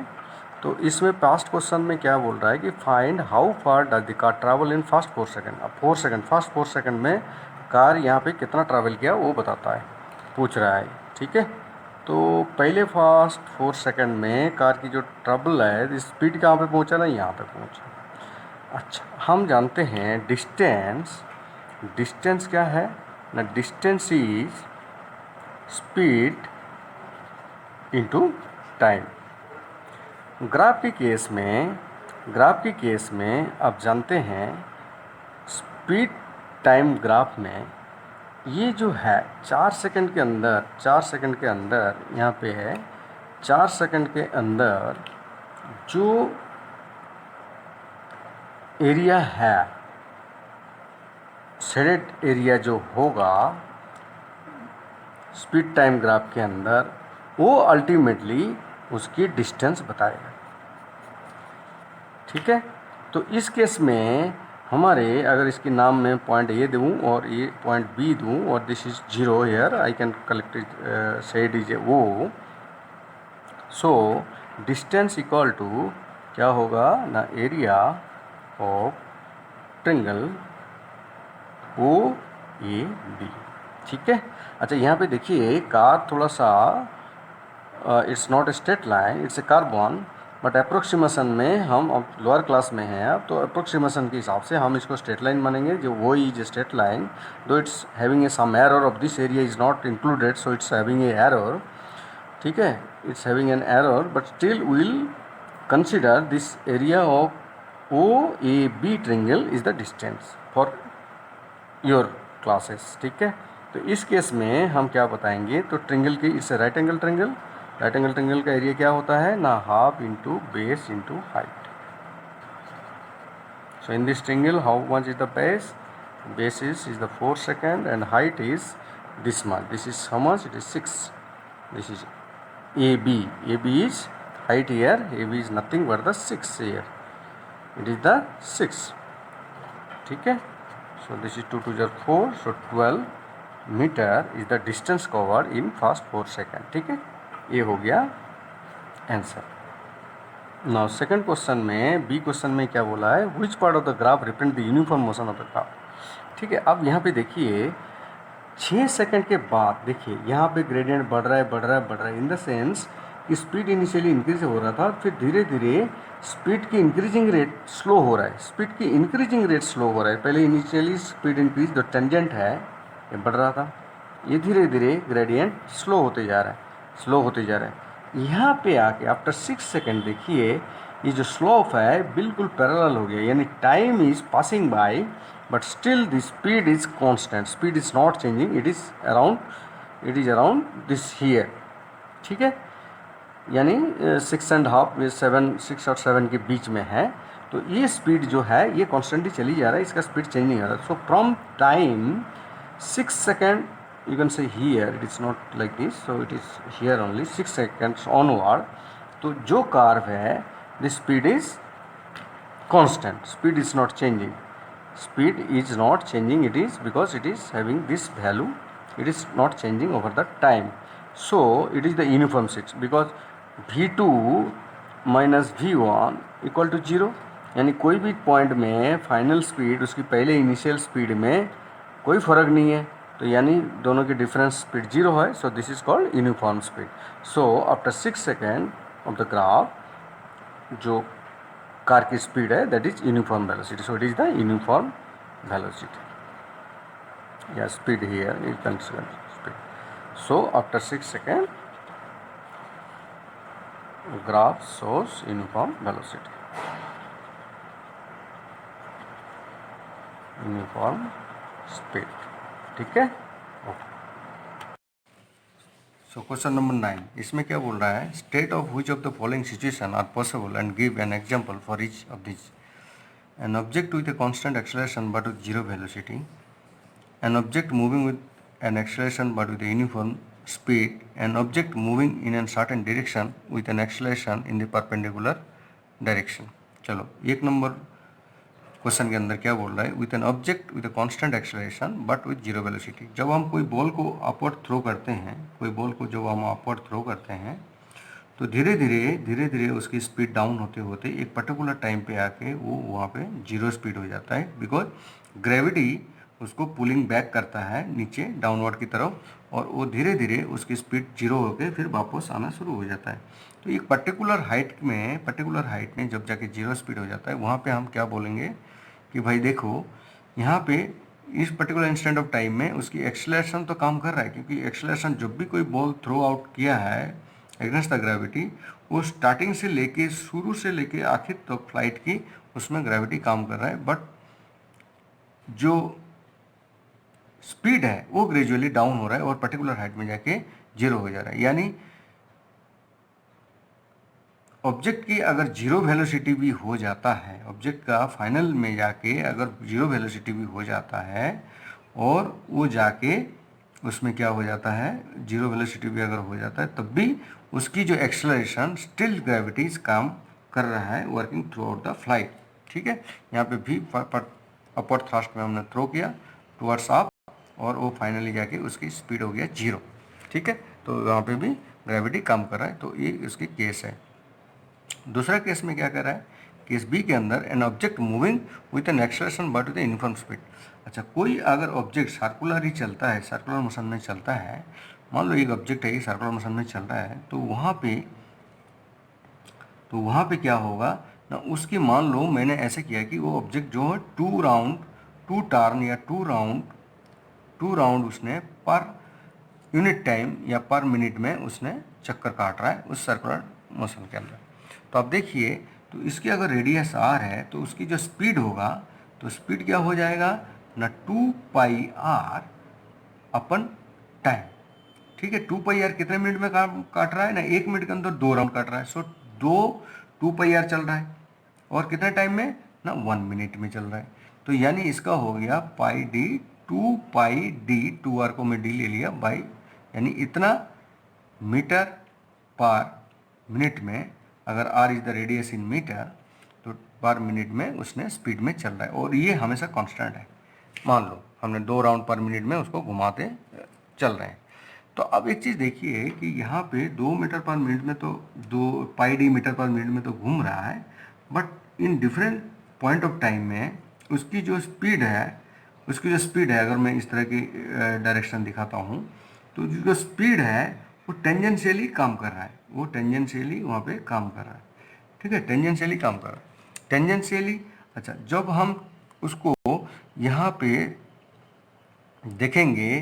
तो इसमें पास्ट क्वेश्चन में क्या बोल रहा है कि find how far does the car travel in first 4 second. अब 4 सेकंड, फर्स्ट 4 सेकंड में कार यहाँ पे कितना ट्रैवल किया वो बताता है, पूछ रहा है, ठीक है। तो पहले फर्स्ट 4 सेकंड में कार की जो ट्रबल है, स्पीड कहाँ पे पहुँचा ना, यहाँ पे पहुँचा। अच्छा, हम जानते हैं डिस्टेंस, डिस्टेंस क्या है ना, distance is speed into time. Graph के केस में आप जानते हैं स्पीड टाइम ग्राफ में ये जो है 4 सेकंड के अंदर यहाँ पे है 4 सेकंड के अंदर जो एरिया है, शेडेड एरिया जो होगा स्पीड टाइम ग्राफ के अंदर, वो अल्टीमेटली उसकी डिस्टेंस बताएगा, ठीक है। तो इस केस में हमारे, अगर इसके नाम में पॉइंट ए दूँ और ये पॉइंट बी दूँ और this is 0 here, I can collect it, shade is A O, so distance equal to क्या होगा ना, area of triangle O A B, ठीक है। अच्छा, यहाँ पे देखिए कार थोड़ा सा, it's not a straight line, it's a carbon, but approximation में हम अब लोअर क्लास में हैं अब, तो अप्रोक्सीमेशन के हिसाब से हम इसको स्ट्रेट लाइन मानेंगे, जो वो is straight line, though it's having a some error of this area is not included, so it's having a error, ठीक है, it's having an error, but still will consider this area of O A B triangle is the distance for your classes, ठीक है। तो इस case में हम क्या बताएंगे, तो ट्रिंगल की इससे राइट एंगल ट्रिंगल का एरिया क्या होता है ना, half into base into height. So in this triangle, how much is the base? Base is the 4 second and height is this much. This is how much? It is 6. This is AB. AB is height here. AB is nothing but the 6 here. It is the 6. ठीक है. So this is 2 to the 4. So 12 meter is the distance covered in first 4 second. ठीक है. ये हो गया answer. Now second question में, B question में क्या बोला है, which part of the graph represent the uniform motion of the graph. ठीक है, अब यहाँ पे देखिए 6 सेकंड के बाद देखिए यहाँ पे ग्रेडियंट बढ़ रहा है इन द सेंस कि स्पीड इनिशियली इंक्रीज हो रहा था, फिर धीरे धीरे स्पीड की इंक्रीजिंग रेट स्लो हो रहा है, स्पीड की इंक्रीजिंग रेट स्लो हो रहा है। पहले इनिशियली स्पीड इंक्रीज जो टेंजेंट है ये बढ़ रहा था, ये धीरे धीरे ग्रेडियंट स्लो होते जा रहा है। यहाँ पे आके आफ्टर 6 सेकेंड देखिए ये जो स्लोप है बिल्कुल पैरेलल हो गया, यानी time is passing by but still the speed is constant, speed is not changing, it is around this here. ठीक है, यानी 6.5 6 और 7 के बीच में है, तो ये स्पीड जो है ये कॉन्स्टेंटली चली जा रहा है, इसका स्पीड चेंज नहीं हो रहा। So from time 6 second you can say here it is not like this, so it is here only 6 seconds onward, तो जो कर्व है the speed is constant, speed is not changing, it is because it is having this value, it is not changing over the time, so it is the uniform shift because v2 minus v1 equal to 0, यानी कोई भी point में final speed उसकी पहले initial speed में कोई फ़र्क नहीं है, तो यानी दोनों की डिफरेंस स्पीड 0 है। So this is called uniform speed. So after 6 second of the graph जो कार की स्पीड है that is uniform velocity, so it is the uniform velocity या speed here is considered speed. So after 6 second graph shows uniform velocity, uniform speed. ठीक है। So question number 9, इसमें क्या बोल रहा है, state of which of the following situation are possible and give an example for each of this. An object with a constant acceleration but with zero velocity, an object moving with an acceleration but with uniform speed, an object moving in an certain direction with an acceleration in the perpendicular direction. चलो एक number question के अंदर क्या बोल रहा है, with an object with a constant acceleration but with zero velocity. जब हम कोई बॉल को अपवर्ड थ्रो करते हैं, तो धीरे धीरे उसकी स्पीड डाउन होते होते एक पर्टिकुलर टाइम पे आके वो वहाँ पे जीरो स्पीड हो जाता है, बिकॉज ग्रेविटी उसको पुलिंग बैक करता है नीचे डाउनवर्ड की तरफ, और वो धीरे धीरे उसकी स्पीड जीरो होकर फिर वापस आना शुरू हो जाता है। तो एक पर्टिकुलर हाइट में जब जाके जीरो स्पीड हो जाता है, वहाँ पे हम क्या बोलेंगे कि भाई देखो यहाँ पे इस पर्टिकुलर इंस्टेंट ऑफ टाइम में उसकी एक्सेलरेशन तो काम कर रहा है, क्योंकि एक्सेलरेशन जब भी कोई बॉल थ्रो आउट किया है अगेंस्ट द ग्रेविटी, वो स्टार्टिंग से लेके शुरू से लेके आखिर तक तो फ्लाइट की उसमें ग्रेविटी काम कर रहा है, बट जो स्पीड है वो ग्रेजुअली डाउन हो रहा है और पर्टिकुलर हाइट में जाके जीरो हो जा रहा है। यानी ऑब्जेक्ट की अगर जीरो वेलोसिटी भी हो जाता है, ऑब्जेक्ट का फाइनल में जाके अगर जीरो वेलोसिटी भी हो जाता है और वो जाके उसमें क्या हो जाता है, जीरो वेलोसिटी भी अगर हो जाता है, तब भी उसकी जो एक्सेलरेशन स्टिल ग्रेविटीज काम कर रहा है, working through out the flight. ठीक है, यहाँ पे भी अपवर्ड थ्रस्ट में हमने थ्रो किया टुवर्ड्स अप और वो फाइनली जाके उसकी स्पीड हो गया जीरो। ठीक है, तो यहाँ पे भी ग्रेविटी काम कर रहा है, तो ये उसकी केस है। दूसरा केस में क्या कर रहा है, केस बी के अंदर N object moving with an acceleration but with uniform speed. अच्छा, कोई अगर ऑब्जेक्ट सर्कुलर ही चलता है, सर्कुलर मोशन में चलता है, मान लो एक ऑब्जेक्ट है सर्कुलर मोशन में चल रहा है, तो वहाँ पे क्या होगा ना, उसकी मान लो मैंने ऐसे किया कि वो ऑब्जेक्ट जो है टू टर्न या टू राउंड उसने पर यूनिट टाइम या पर मिनट में उसने चक्कर काट रहा है उस सर्कुलर मोशन के अंदर। तो आप देखिए, तो इसकी अगर रेडियस आर है तो उसकी जो स्पीड होगा, तो स्पीड क्या हो जाएगा, ना 2 पाई आर अपन टाइम। ठीक है, 2 पाई आर कितने मिनट में काम काट रहा है ना, 1 मिनट के अंदर 2 राउंड काट रहा है। सो 2 पाई आर चल रहा है और कितने टाइम में ना 1 मिनट में चल रहा है। तो यानी इसका हो गया पाई डी 2 पाई डी, 2 आर को मैं डी ले लिया बाई, यानी इतना मीटर पर मिनट में, अगर R is the radius in metre तो पर मिनट में उसने स्पीड में चल रहा है और ये हमेशा कांस्टेंट है। मान लो हमने 2 राउंड पर मिनट में उसको घुमाते चल रहे हैं। तो अब एक चीज़ देखिए कि यहाँ पे 2 मीटर पर मिनट में तो 2 पाई डी मीटर पर मिनट में तो घूम रहा है, but in different point of time में उसकी जो स्पीड है, अगर मैं इस तरह की डायरेक्शन दिखाता हूँ तो जो स्पीड है वो टेंजेंशियली काम कर रहा है, वो टेंजेंशियली वहाँ पे काम कर रहा है। ठीक है, टेंजेंशियली काम कर रहा है, टेंजेंशियली। अच्छा, जब हम उसको यहाँ पे देखेंगे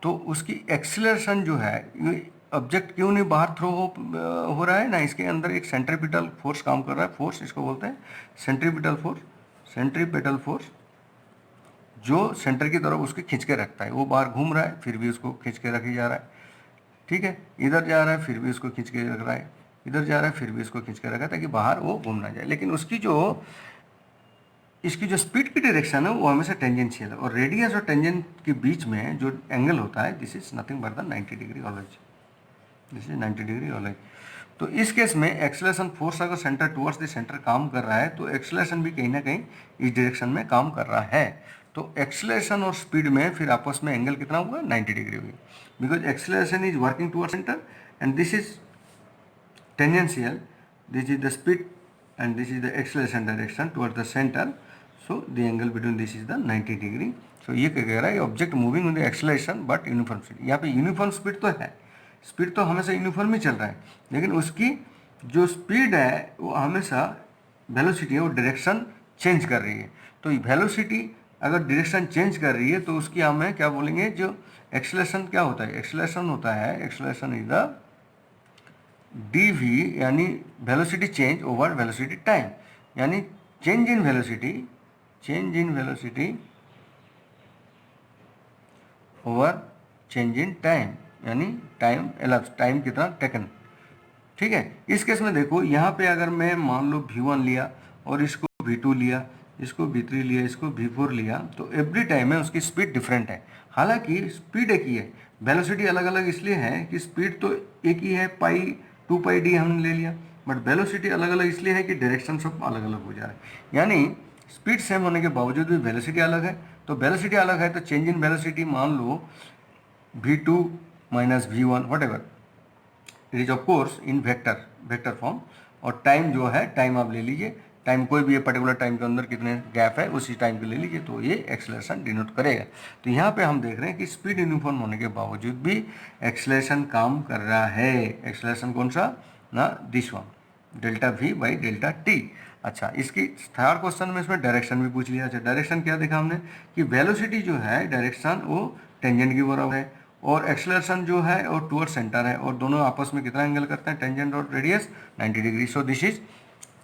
तो उसकी एक्सीलरेशन जो है, ये ऑब्जेक्ट क्यों नहीं बाहर थ्रो हो रहा है ना, इसके अंदर एक सेंट्रीपिटल फोर्स काम कर रहा है। फोर्स इसको बोलते हैं सेंट्रीपिटल फोर्स। सेंट्रीपिटल फोर्स जो सेंटर की तरफ उसके खींच के रखता है। वो बाहर घूम रहा है फिर भी उसको खींच के रखी जा रहा है। ठीक है, इधर जा रहा है फिर भी उसको खींच के रख रहा है, इधर जा रहा है फिर भी उसको खींच के रखा है ताकि बाहर वो घूम ना जाए। लेकिन इसकी जो स्पीड की डायरेक्शन है वो हमेशा टेंजेंशियल है, और रेडियस और टेंजेंट के बीच में जो एंगल होता है this is nothing but the 90 degree always, this is 90 degree always. तो इस केस में एक्सेलरेशन फोर्स अगर सेंटर टुवर्ड्स द सेंटर काम कर रहा है तो एक्सेलरेशन भी कहीं ना कहीं इस डायरेक्शन में काम कर रहा है। तो एक्सेलरेशन और स्पीड में फिर आपस में एंगल कितना हुआ, 90 डिग्री हुई, because acceleration is working towards centre and this is tangential, this is the speed and this is the acceleration direction towards the center, so the angle between this is the 90 degree। so ये क्या कह रहा है, object moving with acceleration but uniform speed. यहाँ पे uniform speed तो है, speed तो हमेशा यूनिफॉर्म ही चल रहा है, लेकिन उसकी जो स्पीड है वो हमेशा वेलोसिटी है वो डायरेक्शन चेंज कर रही है। तो वेलोसिटी अगर डायरेक्शन चेंज कर रही है तो उसकी हमें क्या बोलेंगे, जो एक्सेलरेशन क्या होता है, एक्सेलरेशन होता है, एक्सेलरेशन इज द dv, यानी velocity change over velocity time, यानी change in velocity over change in time, यानी टाइम एलप्स, टाइम कितना टेकन। ठीक है, इस केस में देखो यहाँ पे अगर मैं मान लो v1 लिया और इसको v2 लिया, इसको v3 लिया, इसको v4 लिया, तो एवरी टाइम में उसकी स्पीड डिफरेंट है। हालांकि स्पीड एक ही है, वेलोसिटी अलग अलग इसलिए है कि स्पीड तो एक ही है, 2 पाई डी हमने ले लिया, बट वेलोसिटी अलग अलग इसलिए है कि डायरेक्शन सब अलग अलग हो जा रहा है। यानी स्पीड सेम होने के बावजूद भी वेलोसिटी अलग है। तो वेलोसिटी अलग है तो चेंज इन वेलोसिटी मान लो v2 minus v1 what ever, it is of course in vector form. और टाइम जो है, टाइम आप ले लीजिए, टाइम कोई भी पर्टिकुलर टाइम के अंदर कितने गैप है उसी टाइम के ले लीजिए, तो ये एक्सेलरेशन डिनोट करेगा। तो यहाँ पे हम देख रहे हैं कि स्पीड यूनिफॉर्म होने के बावजूद भी एक्सेलरेशन काम कर रहा है। एक्सेलरेशन कौन सा ना, this one, delta we by delta T. अच्छा, इसकी थर्ड क्वेश्चन में इसमें डायरेक्शन भी पूछ लिया। अच्छा, डायरेक्शन क्या देखा हमने कि वेलोसिटी जो है डायरेक्शन वो टेंजेंट के बराबर है, और एक्सेलरेशन जो है और टुवर्ड सेंटर है, और दोनों आपस में कितना एंगल करते हैं, टेंजेंट और radius 90 degree. So this is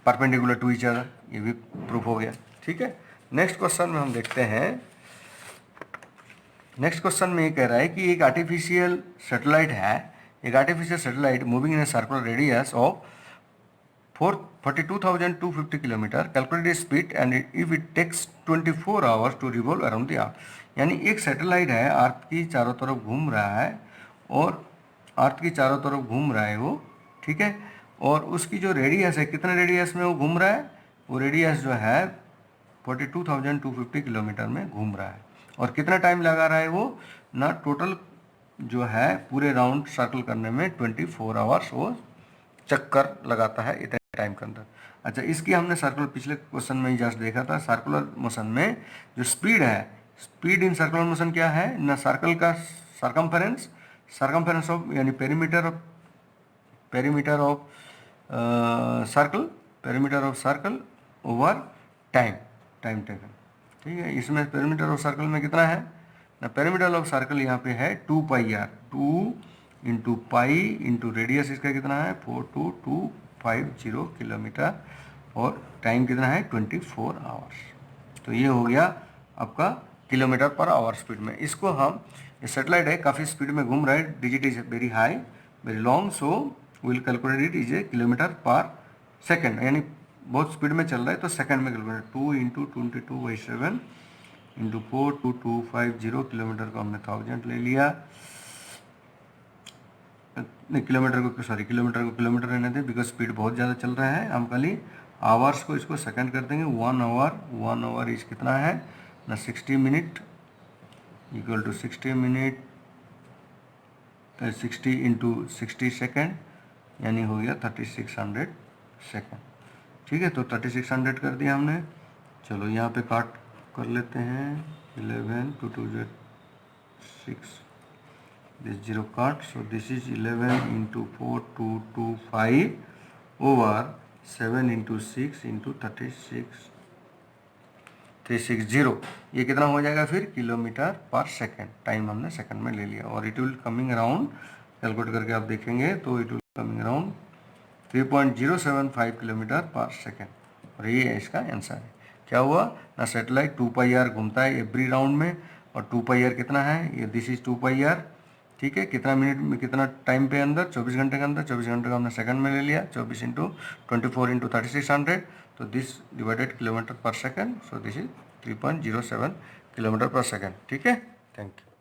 perpendicular to each other, ये भी प्रूफ हो गया। ठीक है, नेक्स्ट क्वेश्चन में हम देखते हैं। नेक्स्ट क्वेश्चन में ये कह रहा है कि एक आर्टिफिशियल सैटेलाइट है, एक artificial satellite moving in a circular radius of 42,250 kilometre, calculated speed and if it takes 24 hours to revolve around the earth. यानी एक सैटेलाइट है, अर्थ की चारों तरफ घूम रहा है, और अर्थ की चारों तरफ घूम रहा है वो, ठीक है, और उसकी जो रेडियस है, कितने रेडियस में वो घूम रहा है, वो रेडियस जो है 42,250 किलोमीटर में घूम रहा है, और कितना टाइम लगा रहा है वो ना, टोटल जो है पूरे राउंड सर्कल करने में 24 आवर्स वो चक्कर लगाता है इतने टाइम के अंदर। अच्छा, इसकी हमने सर्कुलर पिछले क्वेश्चन में ही जस्ट देखा था, सर्कुलर मोशन में जो स्पीड है, स्पीड इन सर्कुलर मोशन क्या है ना, सर्कल का सरकमफेरेंस ऑफ, यानी perimeter of circle over time taken. ठीक है, इसमें पेरीमीटर ऑफ सर्कल में कितना है ना, पेरीमीटर ऑफ सर्कल यहाँ पे है 2 pi R, 2 into pi into radius इसका कितना है 42250 किलोमीटर, और टाइम कितना है 24 आवर्स। तो ये हो गया आपका किलोमीटर पर आवर स्पीड में। इसको हम, ये सेटेलाइट है काफ़ी स्पीड में घूम रहा है, digit is very high very long, so will calculate it is a kilometre पर सेकेंड, यानी बहुत स्पीड में चल रहा है तो सेकंड में कैलकुलेट। 2 इंटू 22/7 इंटू 42250, किलोमीटर को हमने 1000 ले लिया, नहीं किलोमीटर को सॉरी किलोमीटर रहने दें बिकॉज स्पीड बहुत ज़्यादा चल रहा है। हम खाली आवर्स को इसको सेकंड कर देंगे। 1 आवर इज कितना है ना 60 minute equal to 60 minute 60 into 60 second, यानी हो गया 3600 सेकेंड। ठीक है, तो 3600 कर दिया हमने। चलो यहाँ पे काट कर लेते हैं। 11 2 2 6, this 0 cut, so this is 11 into 4225 over 7 into 6 into 360। ये कितना हो जाएगा फिर किलोमीटर पर सेकेंड, टाइम हमने सेकंड में ले लिया, और it will coming around, calculate करके आप देखेंगे तो it will coming around 3.075 kilometre पर सेकेंड, और ये है इसका आंसर है। क्या हुआ ना, सेटेलाइट 2πr घूमता है एवरी राउंड में, और 2πr कितना है, ये दिस इज 2πr। ठीक है, कितना मिनट में कितना टाइम पे अंदर, 24 घंटे के अंदर, 24 घंटे का हमने सेकंड में ले लिया, 24 इंटू 24 इंटू 3600, तो दिस डिवाइडेड किलोमीटर पर second, so this is 3.07 kilometre पर सेकंड। ठीक है, थैंक यू।